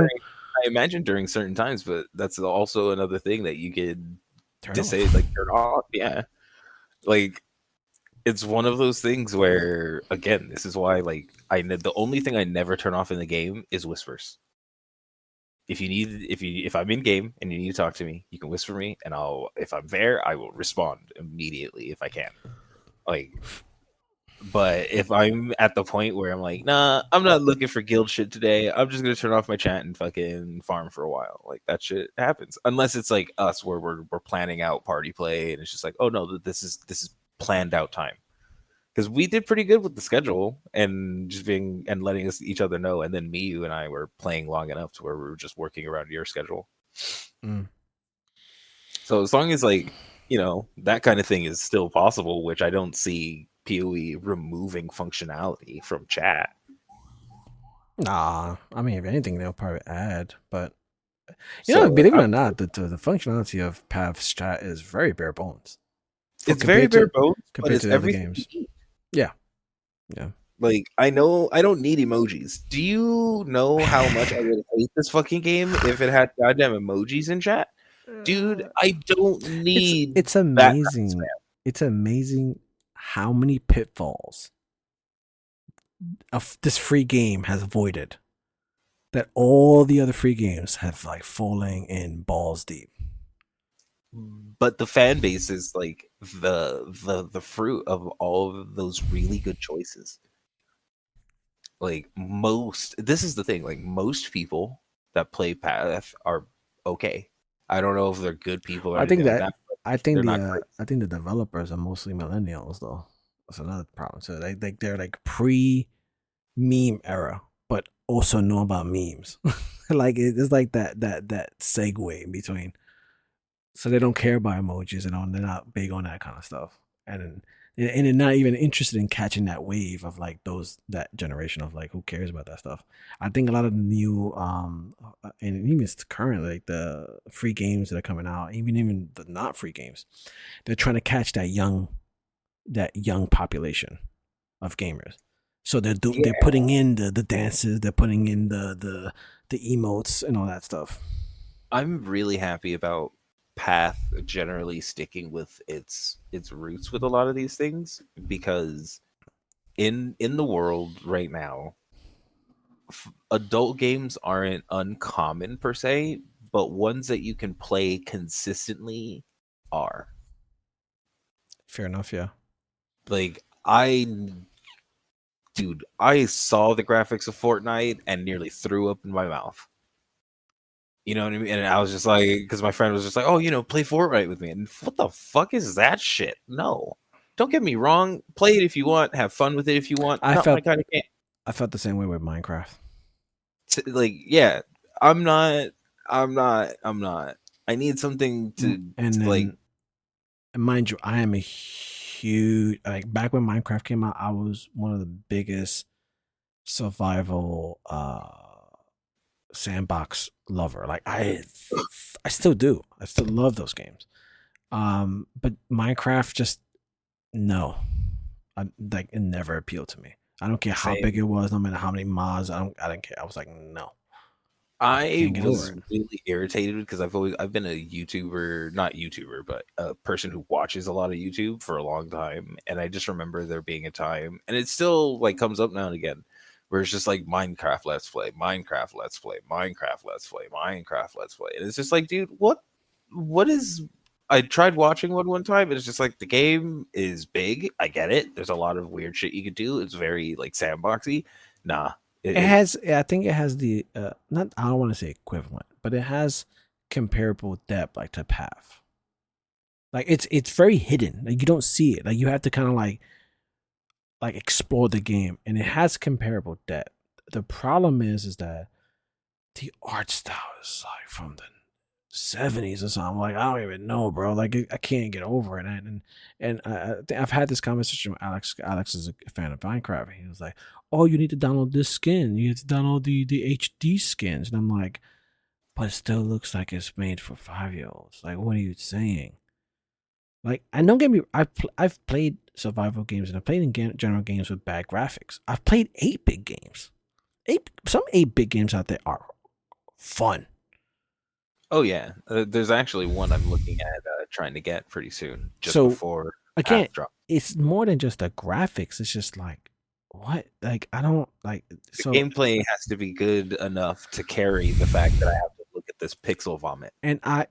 I imagine during certain times, but that's also another thing that you could turn just say off. like turn off. Yeah, like it's one of those things where again, this is why like the only thing I never turn off in the game is whispers. If I'm in game and you need to talk to me, you can whisper me, and I'll if I'm there, I will respond immediately if I can. Like, but if I'm at the point where I'm like, nah, I'm not looking for guild shit today. I'm just gonna turn off my chat and fucking farm for a while. Like that shit happens, unless it's like us where we're planning out party play, and it's just like, oh no, this is planned out time because we did pretty good with the schedule and just being and letting us each other know, and then me, you, and I were playing long enough to where we were just working around your schedule. Mm. So as long as like that kind of thing is still possible, which I don't see PoE removing functionality from chat. Nah, I mean, if anything, they'll probably add. But So believe it or not, the functionality of Path's chat is very bare bones for it's very bare bones, but compared it's to the other everything you games. need. Yeah, yeah. Like I know I don't need emojis. Do you know how much I would hate this fucking game if it had goddamn emojis in chat? Dude, I don't need It's background amazing. spam. It's amazing how many pitfalls of this free game has avoided that all the other free games have like falling in balls deep. But the fan base is like the fruit of all of those really good choices. Like most this is the thing, like most people that play Path are okay. I don't know if they're good people or I think anything like that that, but they're not great. I think the developers are mostly millennials though. That's another problem. So they're like pre meme era, but also know about memes. Like it's like that segue in between. So they don't care about emojis and they're not big on that kind of stuff. And they're not even interested in catching that wave of like that generation of like who cares about that stuff. I think a lot of the new and even currently like the free games that are coming out, even the not free games, they're trying to catch that young population of gamers. So they're Yeah, putting in the dances, they're putting in the emotes and all that stuff. I'm really happy about Path generally sticking with its roots with a lot of these things because in the world right now, adult games aren't uncommon per se, but ones that you can play consistently are. Fair enough, yeah. Like dude, I saw the graphics of Fortnite and nearly threw up in my mouth. You know what I mean? And I was just like, because my friend was just like, "Oh, play Fortnite with me." And what the fuck is that shit? No, don't get me wrong. Play it if you want. Have fun with it if you want. I Not my felt kind of game. I felt the same way with Minecraft. Like, yeah, I'm not. I'm not. I need something And to like. then, mind you, I am a huge like back when Minecraft came out, I was one of the biggest survival sandbox lover. Like I still do. I still love those games. But Minecraft just no. Like it never appealed to me. I don't care how big Same. it was, no matter how many mods. I didn't care. I was like, no, I I can't get over was it. really irritated because I've been a YouTuber, not YouTuber, but a person who watches a lot of YouTube for a long time, and I just remember there being a time, and it still like comes up now and again, where it's just like Minecraft Let's Play, Minecraft Let's Play, Minecraft Let's Play, Minecraft Let's Play, and it's just like, dude, what is? I tried watching one time, and it's just like the game is big. I get it. There's a lot of weird shit you could do. It's very like sandboxy. Nah, It has, I think it has the not. I don't want to say equivalent, but it has comparable depth like to Path. Like it's very hidden. Like you don't see it. Like you have to kind of like explore the game, and it has comparable depth. the problem is that the art style is like from the '70s or something. Like, I don't even know, bro. Like, I can't get over it. And I've had this conversation with Alex. Alex is a fan of Minecraft. He was like, "Oh, you need to download this skin. You need to download the HD skins." And I'm like, "But it still looks like it's made for 5-year-olds. Like, what are you saying?" Like, I don't get me. I've played survival games and I've played in general games with bad graphics. I've played 8-bit games. Some 8-bit games out there are fun. Oh yeah, there's actually one I'm looking at trying to get pretty soon, just So before again, Path drop. it's more than just the graphics. It's just like, what? Like, I don't like. The So gameplay has to be good enough to carry the fact that I have to look at this pixel vomit. and I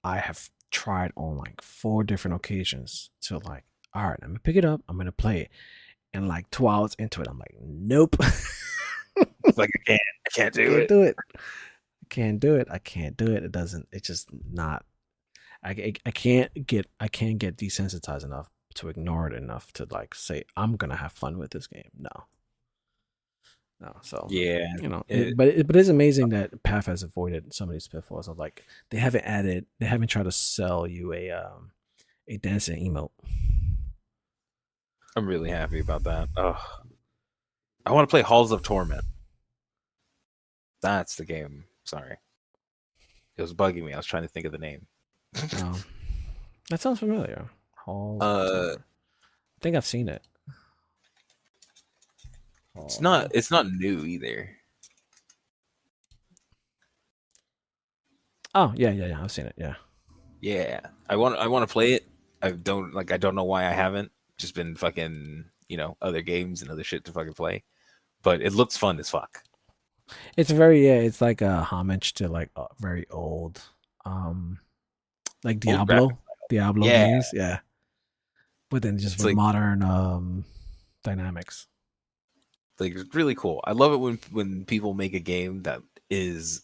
have tried on like 4 different occasions to like, all right, I'm gonna pick it up. I'm gonna play it, and like 2 hours into it, I'm like, nope. It's like I can't do it. Do it. Can't do it. I can't do it. It doesn't. It's just not. I can't get desensitized enough to ignore it enough to like say I'm gonna have fun with this game. No. So Yeah, but it's amazing that Path has avoided some of these pitfalls of like they haven't tried to sell you a dancing emote. I'm really happy about that. Oh, I want to play Halls of Torment. That's the game. Sorry, it was bugging me. I was trying to think of the name. That sounds familiar. I think I've seen it. It's not new either. Oh yeah. I've seen it. Yeah. Yeah, I want to play it. I don't know why I haven't. Just been fucking other games and other shit to fucking play. But it looks fun as fuck. It's it's like a homage to like a very old, like Diablo games, yeah. But then just with like, modern dynamics. Like it's really cool. I love it when people make a game that is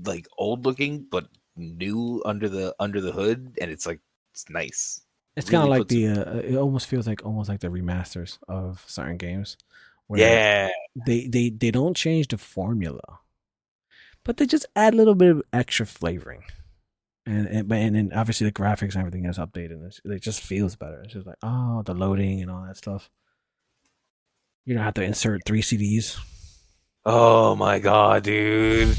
like old looking but new under the hood, and it's like it's nice. It's really kind of like it almost feels like the remasters of certain games. Where they don't change the formula, but they just add a little bit of extra flavoring, and then obviously the graphics and everything is updated. It just feels better. It's just like the loading and all that stuff. You don't have to insert 3 CDs. Oh my god, dude.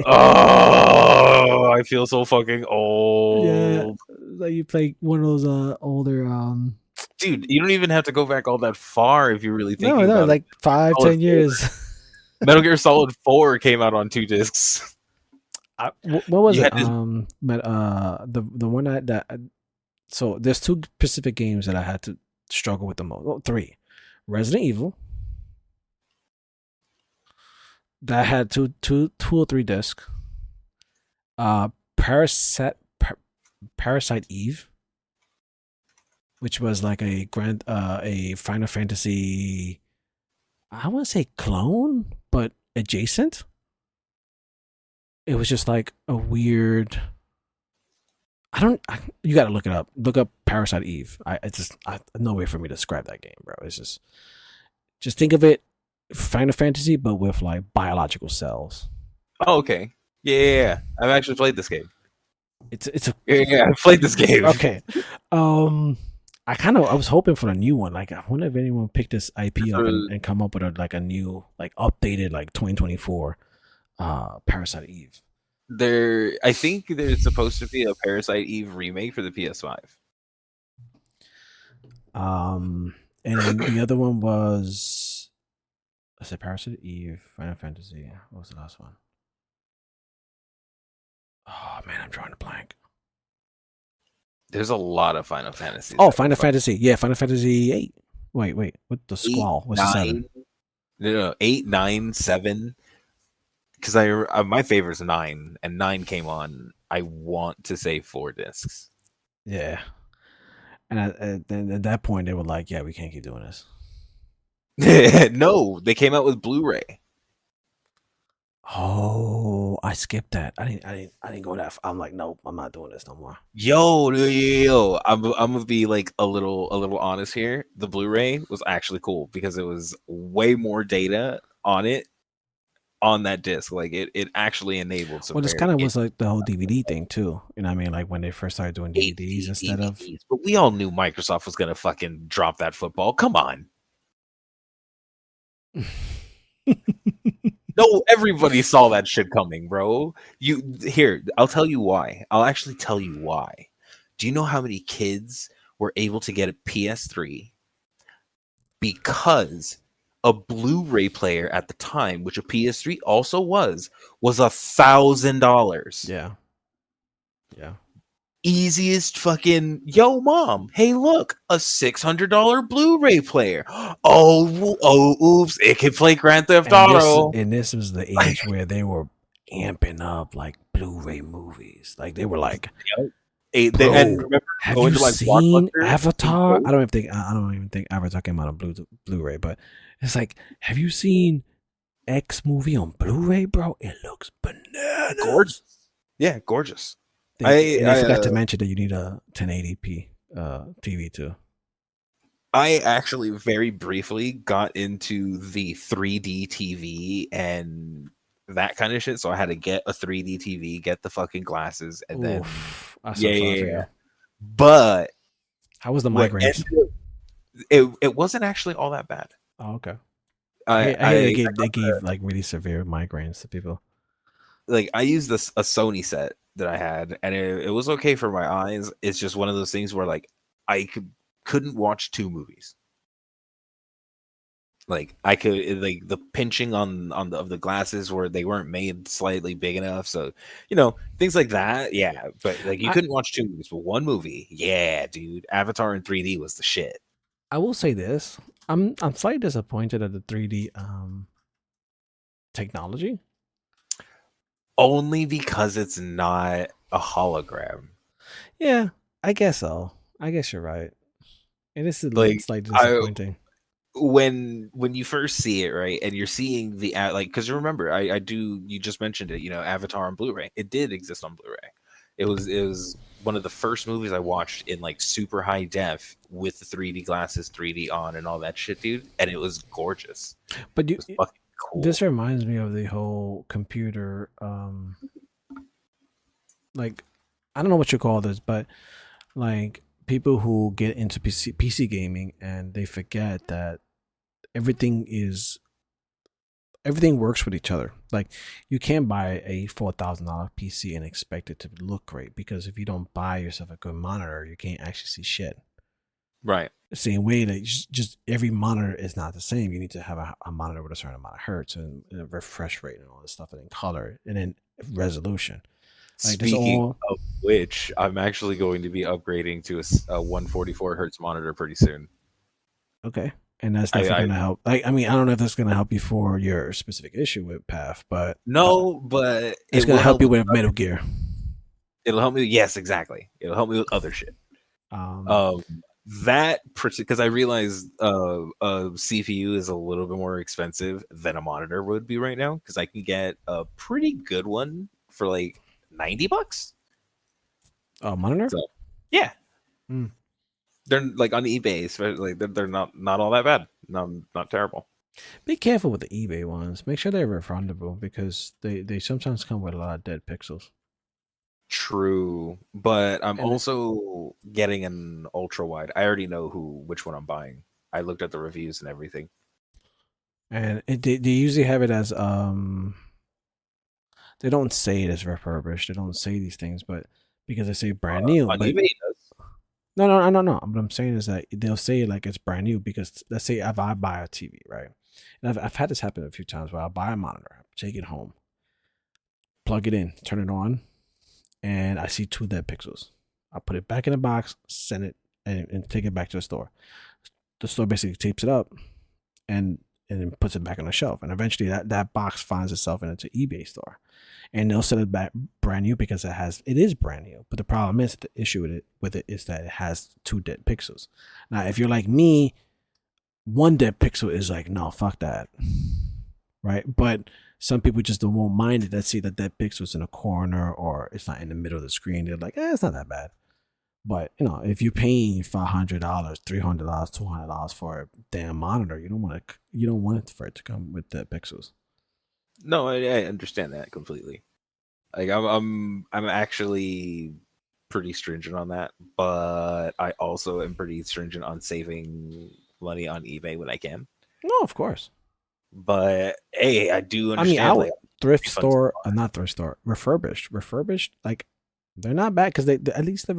Oh, I feel so fucking old. Yeah, like you play one of those older dude, you don't even have to go back all that far if you really think about it. Like 5-10 years. Metal Gear Solid 4 came out on 2 discs. What was it? The one that so there's 2 specific games that I had to struggle with the most. Well, 3. Resident Evil. That had two or 3 discs. Parasite Eve, which was like a Final Fantasy, I want to say clone, but adjacent. It was just like a weird. You got to look it up. Look up Parasite Eve. No way for me to describe that game, bro. It's just think of it Final Fantasy, but with like biological cells. Oh, okay. Yeah. I've actually played this game. I've played this game. Okay. I was hoping for a new one. Like, I wonder if anyone picked this IP up and come up with a new, like, updated, like 2024 Parasite Eve. I think there's supposed to be a Parasite Eve remake for the PS5. And then the other one was, I said Parasite Eve, Final Fantasy. What was the last one? Oh man, I'm drawing a blank. There's a lot of Final Fantasies. Oh, Final Fantasy. Yeah, Final Fantasy 8. Wait. What the squall? What's 7? No, 8, 9, 7. Because my favorite is 9, and 9 came on, I want to say 4 discs. Yeah. And then at that point, they were like, yeah, we can't keep doing this. No, they came out with Blu-ray. Oh, I skipped that. I didn't go that. I'm like, nope, I'm not doing this no more. Yo, I'm gonna be like a little honest here. The Blu-ray was actually cool because it was way more data on it on that disc. Like it actually enabled some Well, this very kind of was like the whole DVD thing too. You know what I mean? Like when they first started doing DVDs HD instead of. DVDs, but we all knew Microsoft was gonna fucking drop that football. Come on. No, everybody saw that shit coming, bro. I'll tell you why. I'll actually tell you why. Do you know how many kids were able to get a PS3 because a Blu-ray player at the time, which a PS3 also was $1,000. Yeah, yeah. Easiest fucking yo mom. Hey, look, a $600 Blu-ray player. Oh, oops! It can play Grand Theft And this Auto. and this was the age where they were amping up like Blu-ray movies. Like they were like, And bro, remember have going you to like seen Blockbuster? Avatar? I don't even think Avatar came out on Blu-ray, but it's like, have you seen X movie on Blu-ray, bro? It looks bananas. Gorgeous. Yeah, gorgeous. They I forgot to mention that you need a 1080p TV too. I actually very briefly got into the 3D TV and that kind of shit. So I had to get a 3D TV, get the fucking glasses, and then Oof, I yeah, so sorry yeah, for yeah. you. But How was the what migraines? ended it wasn't actually all that bad. Oh, okay. I I hear I they gave like really severe migraines to people. I used this a Sony set that I had, and it was okay for my eyes. It's just one of those things where like I couldn't watch two movies. Like I could like the pinching on the of the glasses where they weren't made slightly big enough, so things like that. Yeah, but like you I couldn't watch two movies, but one movie, yeah, dude. Avatar in 3D was the shit. I will say this. I'm slightly disappointed at the 3D technology. Only because it's not a hologram. Yeah, I guess so. I guess you're right. It is a little Like slightly I disappointing. when you first see it, right, and you're seeing like because you remember I do you just mentioned it, Avatar on Blu-ray. It did exist on Blu-ray. It was one of the first movies I watched in like super high def with the 3D glasses, 3D on, and all that shit, dude. And it was gorgeous. But It was fucking this cool. reminds me of the whole computer like I don't know what you call this, but like people who get into PC gaming and they forget that everything is everything works with each other. Like you can't buy a $4,000 PC and expect it to look great because if you don't buy yourself a good monitor, you can't actually see shit. Right. The same way that just every monitor is not the same. You need to have a monitor with a certain amount of hertz and a refresh rate and all this stuff, and then color and then resolution. Like this Speaking all of which, I'm actually going to be upgrading to a 144 hertz monitor pretty soon. okay, and that's I, definitely I gonna help. Like I mean, I don't know if that's gonna help you for your specific issue with Path, but no, but it's it gonna will help help you with with Metal Gear. it'll help me. Yes, exactly. It'll help me with other shit. Um, Um, that because I realized a CPU is a little bit more expensive than a monitor would be right now because I can get a pretty good one for like $90. Monitor. So yeah, Mm. they're like on eBay, especially they're not all that bad. Not terrible. Be careful with the eBay ones. Make sure they're refundable because they sometimes come with a lot of dead pixels. True, but I'm And also getting an ultra wide. I already know which one I'm buying. I looked at the reviews and everything. they usually have it as they don't say it as refurbished. They don't say these things, but because they say brand new. On But eBay, it does. no. What I'm saying is that they'll say it like it's brand new because let's say if I buy a TV, right? And I've had this happen a few times where I'll buy a monitor, take it home, plug it in, turn it on, and I see two dead pixels. I'll put it back in the box, send it, and take it back to the store. The store basically tapes it up and then puts it back on the shelf. And eventually that box finds itself into eBay store. And they'll sell it back brand new because it is brand new. But the problem is the issue with it is that it has two dead pixels. Now if you're like me, one dead pixel is like, no, fuck that. Right? But Some people just don't won't mind it. Let's see that pixel's in a corner or it's not in the middle of the screen. They're like, it's not that bad. But if you're paying $500, $300, $200 for a damn monitor, you don't want it for it to come with the pixels. No, I understand that completely. Like I'm actually pretty stringent on that, but I also am pretty stringent on saving money on eBay when I can. No, of course. But hey, I do I mean, understand. like thrift store, not thrift store, refurbished. Like they're not bad because they at least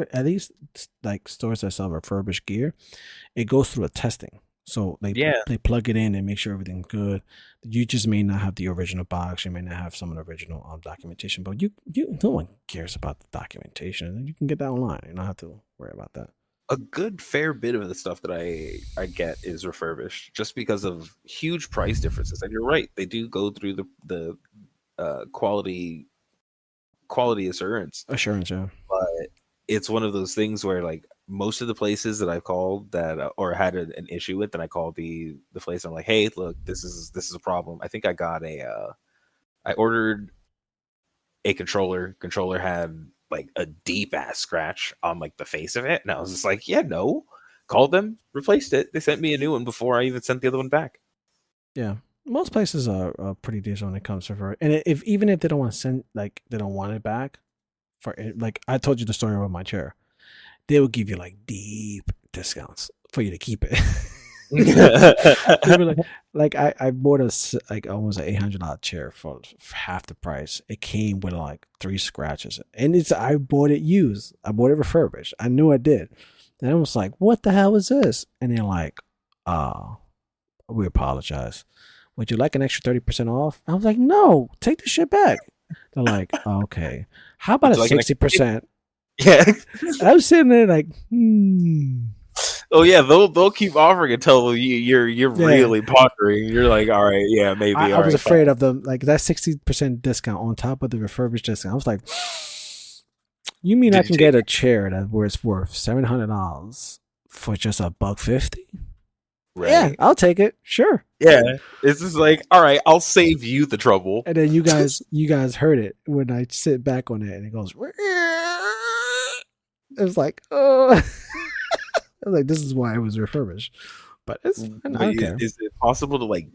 like stores that sell refurbished gear, it goes through a testing. So they plug it in and make sure everything's good. You just may not have the original box. You may not have some of the original documentation, but you no one cares about the documentation. You can get that online. You don't have to worry about that. A good fair bit of the stuff that I get is refurbished, just because of huge price differences. And you're right, they do go through the quality assurance. Yeah. But it's one of those things where, like, most of the places that I've called that or had an issue with, then I called the place. I'm like, hey, look, this is a problem. I think I got I ordered a controller. Controller had like a deep ass scratch on like the face of it, and I was just like, yeah, no. Called them, replaced it. They sent me a new one before I even sent the other one back. Yeah, most places are pretty decent when it comes to it. And even if they don't want to send, like they don't want it back for it, like I told you the story about my chair, they will give you like deep discounts for you to keep it. like I bought like almost an $800 chair for half the price. It came with like 3 scratches, and I bought it used. I bought it refurbished. I knew I did, and I was like, "What the hell is this?" And they're like, we apologize. Would you like an extra 30% off?" I was like, "No, take the shit back." They're like, "Okay, how about a 60%?" Yeah, I was sitting there like, Oh yeah, they'll keep offering until you're really pondering. You're like, all right, yeah, maybe. I was afraid of them, like that 60% discount on top of the refurbished discount. I was like, you mean I can get a chair that was worth $700 for just $150? Right. Yeah, I'll take it. Sure. Yeah, it's just like, all right, I'll save you the trouble. And then you guys heard it when I sit back on it, and it goes. It was like, oh. I was like, this is why it was refurbished. But it's I don't care. Is it possible to like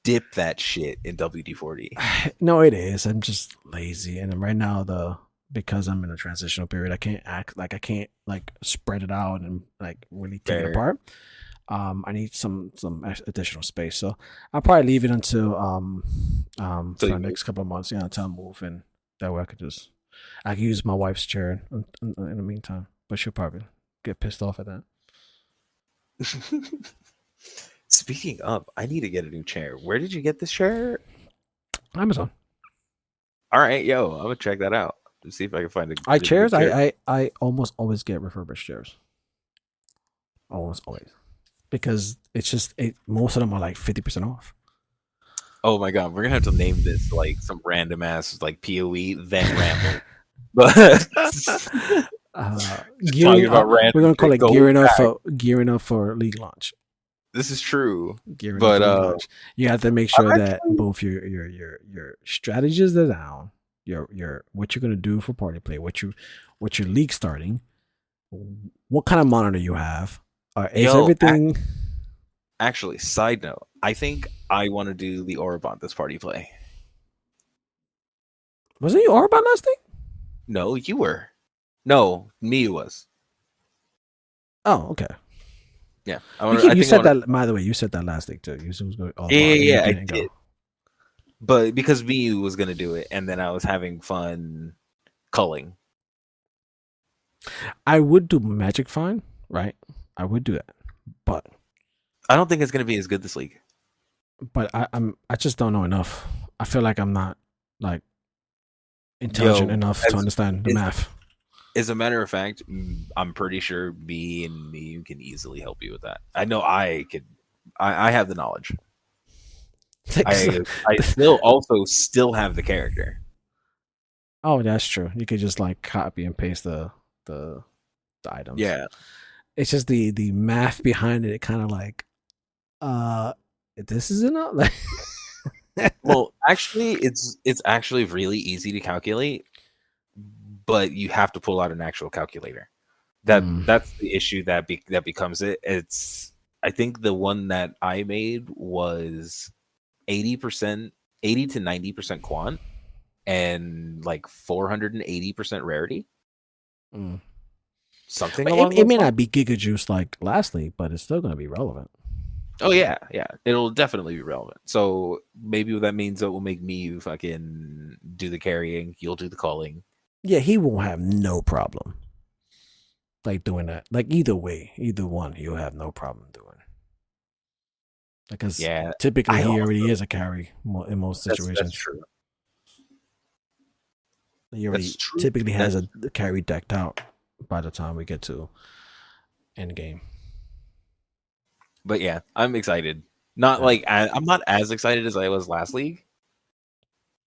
dip that shit in WD-40? No, it is. I'm just lazy, and right now because I'm in a transitional period, I can't spread it out and like really take it apart. I need some additional space, so I'll probably leave it until for the next couple of months, until I move, and that way I can use my wife's chair in the meantime. But she'll probably get pissed off at that. Speaking of, I need to get a new chair. Where did you get this chair? Amazon. All right, yo, I'm gonna check that out. Let's see if I can find a chairs. I almost always get refurbished chairs. Almost always, because it's just most of them are like 50% off. Oh my god, we're gonna have to name this like some random ass like POE then ramble. But we're gonna call it gearing up for league launch. This is true, but you have to make sure that both your strategies are down. Your what you're gonna do for party play, what your league starting, what kind of monitor you have, is everything. Actually, side note, I think I want to do the Orobot this party play. Wasn't you Orobot last thing? No, you were. No, me was. Oh, okay. Yeah, you said that. By the way, you said that last thing too. You said it was going. Yeah, I did. But because Miyu was going to do it, and then I was having fun culling. I would do Magic fine, right? I would do that, but I don't think it's going to be as good this league. But I just don't know enough. I feel like I'm not like intelligent enough to understand the math. As a matter of fact, I'm pretty sure me and you can easily help you with that. I know I could. I have the knowledge. I still have the character. Oh, that's true. You could just like copy and paste the items. Yeah. It's just the math behind it. It kind of like, this is enough. Like, Well, actually, it's actually really easy to calculate, but you have to pull out an actual calculator. Mm, That's the issue that becomes it. It's I think the one that I made was 80%, 80 to 90% quant, and like 480% rarity, mm. something But along it those may lines. not be giga juice like lastly, but it's still going to be relevant. Oh yeah, yeah, it'll definitely be relevant. So maybe that means it will make me fucking do the carrying. You'll do the calling. Yeah, he won't have no problem like doing that. Like either way, either one, he'll have no problem doing. Because Yeah, typically I he also already is a carry in most that's situations. true. He That's already true. typically has That's a carry decked out by the time we get to end game. But yeah, I'm excited. Not Yeah. like I'm not as excited as I was last league,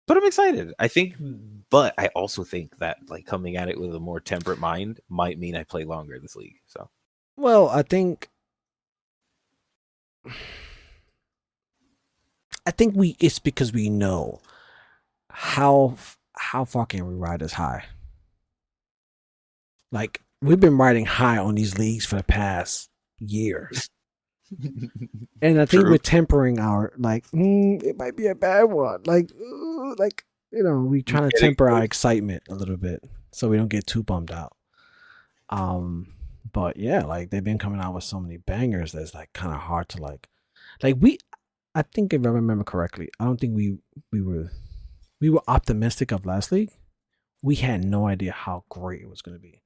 but I'm excited. I think, but I also think that like coming at it with a more temperate mind might mean I play longer this league. So Well, I think we it's because we know how far can we ride this high. Like we've been riding high on these leagues for the past year. And I think true. we're tempering our like it might be a bad one. Like we trying to Getting temper our close. excitement a little bit so we don't get too bummed out. Um, but yeah, like they've been coming out with so many bangers that's like kind of hard to like we. I think if I remember correctly, I don't think we were we were optimistic of last league. We had no idea how great it was going to be.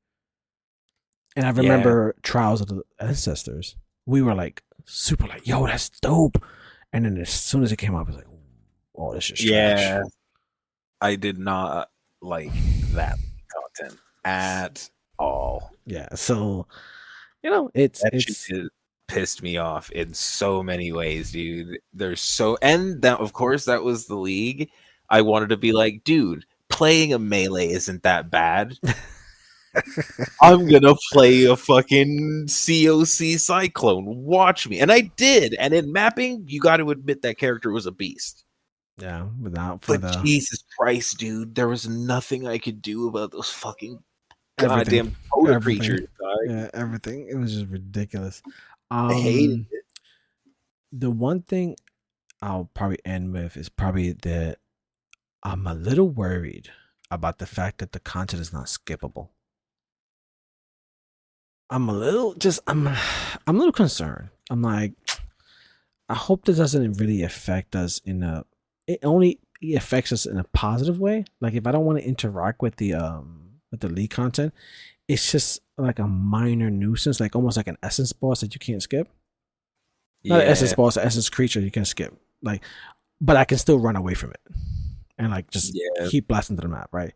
And I Yeah, remember Trials of the Ancestors. We were like super like, yo, that's dope. And then as soon as it came up, I was like, oh, this is trash. yeah. I did not like that content at all. Yeah. So, it's That shit it's pissed me off in so many ways, dude. There's so and that of course that was the league. I wanted to be like, dude, playing a melee isn't that bad. I'm gonna play a fucking COC Cyclone. Watch me. And I did. And in mapping, you got to admit that character was a beast. yeah, without for But the Jesus Christ, dude, there was nothing I could do about those fucking everything. goddamn Dakota Everything. creatures, dog. Yeah, everything. It was just ridiculous. I hated Um the one thing I'll probably end with is probably that I'm a little worried about the fact that the content is not skippable. I'm a little just I'm a little concerned. I'm like, I hope this doesn't really affect us in a it only affects us in a positive way. Like if I don't want to interact with the league content, it's just like a minor nuisance, like almost like an essence boss that you can't skip. Not an essence Yeah, boss, an essence creature you can skip. Like but I can still run away from it and like just yeah, keep blasting to the map, right?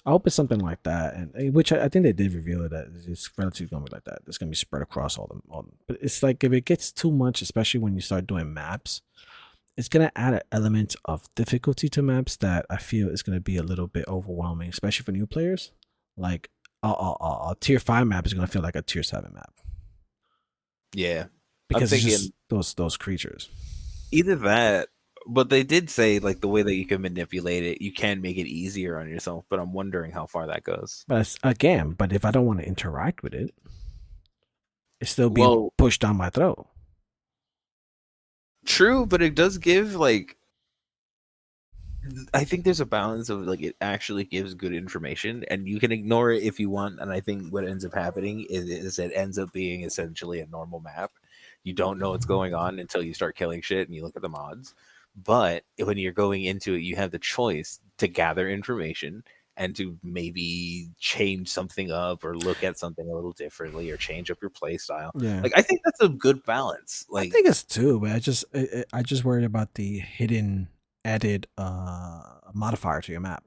I hope it's something like that, and which I think they did reveal it that it's relatively gonna be like that. It's gonna be spread across all them. But it's like if it gets too much, especially when you start doing maps, it's gonna add an element of difficulty to maps that I feel is gonna be a little bit overwhelming, especially for new players. Like a tier 5 map is gonna feel like a tier 7 map yeah. I'm because it's just thinking those creatures. either that, but they did say like the way that you can manipulate it, you can make it easier on yourself. But I'm wondering how far that goes. But again, but if I don't want to interact with it, it's still being Well, pushed down my throat. true, but it does give like I think there's a balance of like it actually gives good information, and you can ignore it if you want. And I think what ends up happening is it ends up being essentially a normal map. You don't know what's going on until you start killing shit and you look at the mods. But when you're going into it, you have the choice to gather information and to maybe change something up or look at something a little differently or change up your play style. Yeah. Like I think that's a good balance. I Like think it's two, but I just worried about the hidden added modifier to your map.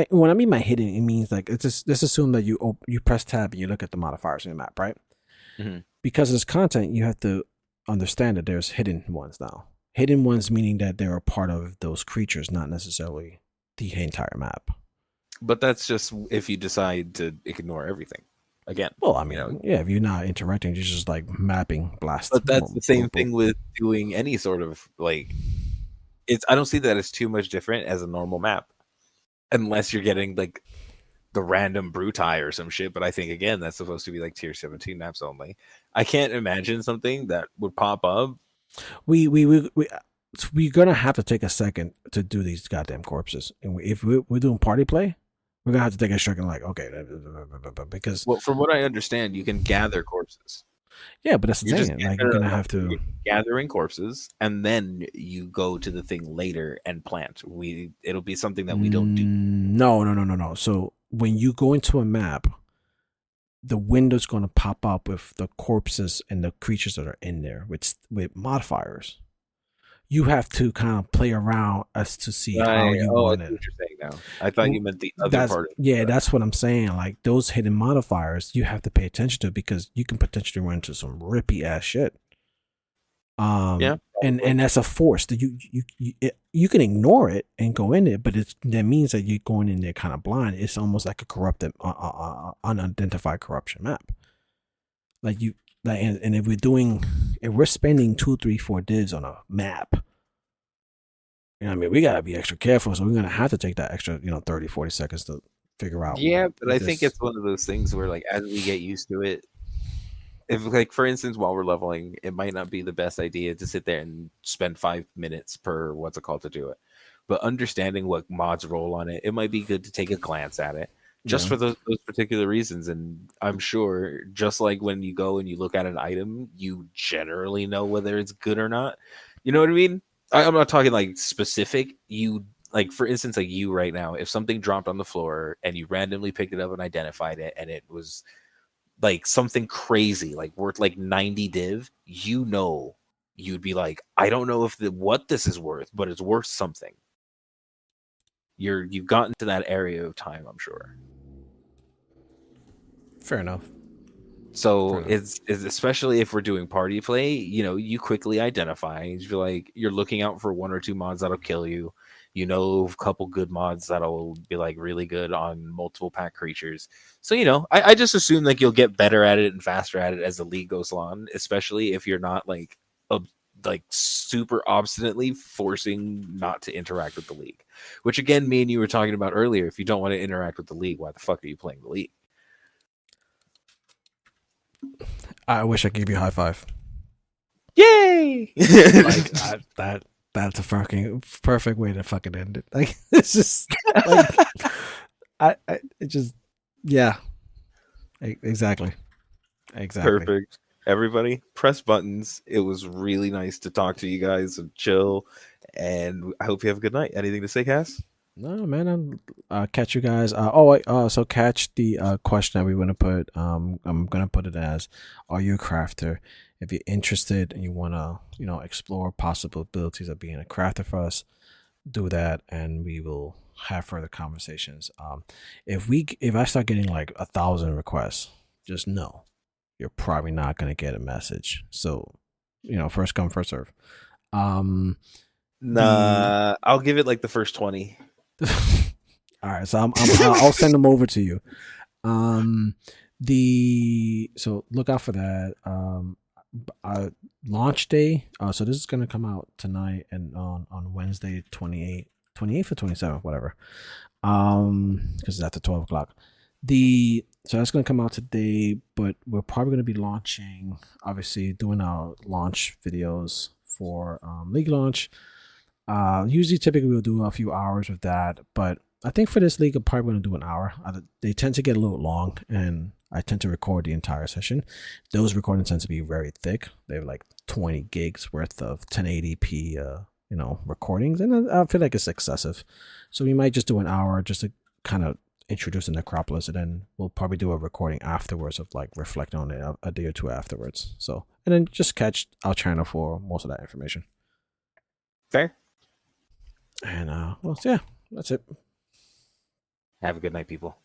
When I mean by hidden, it means like it's just let's assume that you press tab and you look at the modifiers in your map, right? mhm. Because of this content, you have to understand that there's hidden ones now. Hidden ones meaning that they're a part of those creatures, not necessarily the entire map. But that's just if you decide to ignore everything. Again, Well, I you know, mean, yeah, if you're not interacting, you're just like mapping blast. but that's Boom, the same boom, boom. thing with doing any sort of like It's I don't see that as too much different as a normal map, unless you're getting like the random Brutai or some shit. But I think again that's supposed to be like tier 17 maps only. I can't imagine something that would pop up. We we're gonna have to take a second to do these goddamn corpses, and if we're doing party play, we're gonna have to take a second, like, okay, because Well, from what I understand, you can gather corpses. yeah, but that's the You're just thing. Like, no, you're no, gonna no, no. have to. You're gathering corpses, and then you go to the thing later and plant. It'll be something that we don't do. No, no, no, no, no. So when you go into a map, the window's going to pop up with the corpses and the creatures that are in there with modifiers. You have to kind of play around as to see how Right. you Oh, I want see it. what you're saying now. I thought you meant the other That's part of yeah, the that's what I'm saying. Like those hidden modifiers, you have to pay attention to because you can potentially run into some rippy ass shit. yeah, probably. And that's a force that you can ignore it and go in it, but that means that you're going in there kind of blind. It's almost like a corrupted, unidentified corruption map. Like you, like, and if we're spending 2, 3, 4 divs on a map, you know, what I mean, we gotta be extra careful. So we're gonna have to take that extra, 30, 40 seconds to figure out. Yeah, but If I think this, it's one of those things where, like, as we get used to it, if, like, for instance, while we're leveling, it might not be the best idea to sit there and spend 5 minutes per what's it called to do it. But understanding what mods roll on it, it might be good to take a glance at it just yeah, for those particular reasons. And I'm sure, just like when you go and you look at an item, you generally know whether it's good or not. You know what I mean? I'm not talking like specific. You like, for instance, like you right now, if something dropped on the floor and you randomly picked it up and identified it, and it was like something crazy, like worth like 90 div, you know, you'd be like, I don't know if what this is worth, but it's worth something. You've gotten to that area of time, I'm sure. fair enough. Fair So enough. it's especially if we're doing party play, you quickly identify. You feel like you're looking out for 1 or 2 mods that'll kill you. You know, a couple good mods that'll be like really good on multiple pack creatures. So I just assume like you'll get better at it and faster at it as the league goes on, especially if you're not like super obstinately forcing not to interact with the league. Which again, me and you were talking about earlier. If you don't want to interact with the league, why the fuck are you playing the league? I wish I could give you a high five. Yay! Like that's a fucking perfect way to fucking end it. Like it's just like it just yeah, exactly. Perfect. Everybody, press buttons. It was really nice to talk to you guys and chill. And I hope you have a good night. Anything to say, Cass? No, man, I'll catch you guys. So catch the question that we want to put. I'm gonna put it as, are you a crafter? If you're interested and you wanna, explore possibilities of being a crafter for us, do that, and we will have further conversations. If I start getting like 1,000 requests, just know you're probably not gonna get a message. So, first come, first serve. Um, the Nah, I'll give it like the first 20. All right, so I'll send them over to you. So look out for that. Launch day. So this is gonna come out tonight and on Wednesday, 28th or 27th, whatever. Because it's after 12 o'clock. So that's gonna come out today, but we're probably gonna be launching, obviously doing our launch videos for league launch. Usually, typically, we'll do a few hours with that, but I think for this league, I'm probably going to do an hour. They tend to get a little long, and I tend to record the entire session. Those recordings tend to be very thick. They have like 20 gigs worth of 1080p, recordings, and I feel like it's excessive. So we might just do an hour just to kind of introduce the Necropolis, and then we'll probably do a recording afterwards of like reflecting on it a day or two afterwards. So, and then just catch our channel for most of that information. Fair. And well, yeah, that's it. Have a good night, people.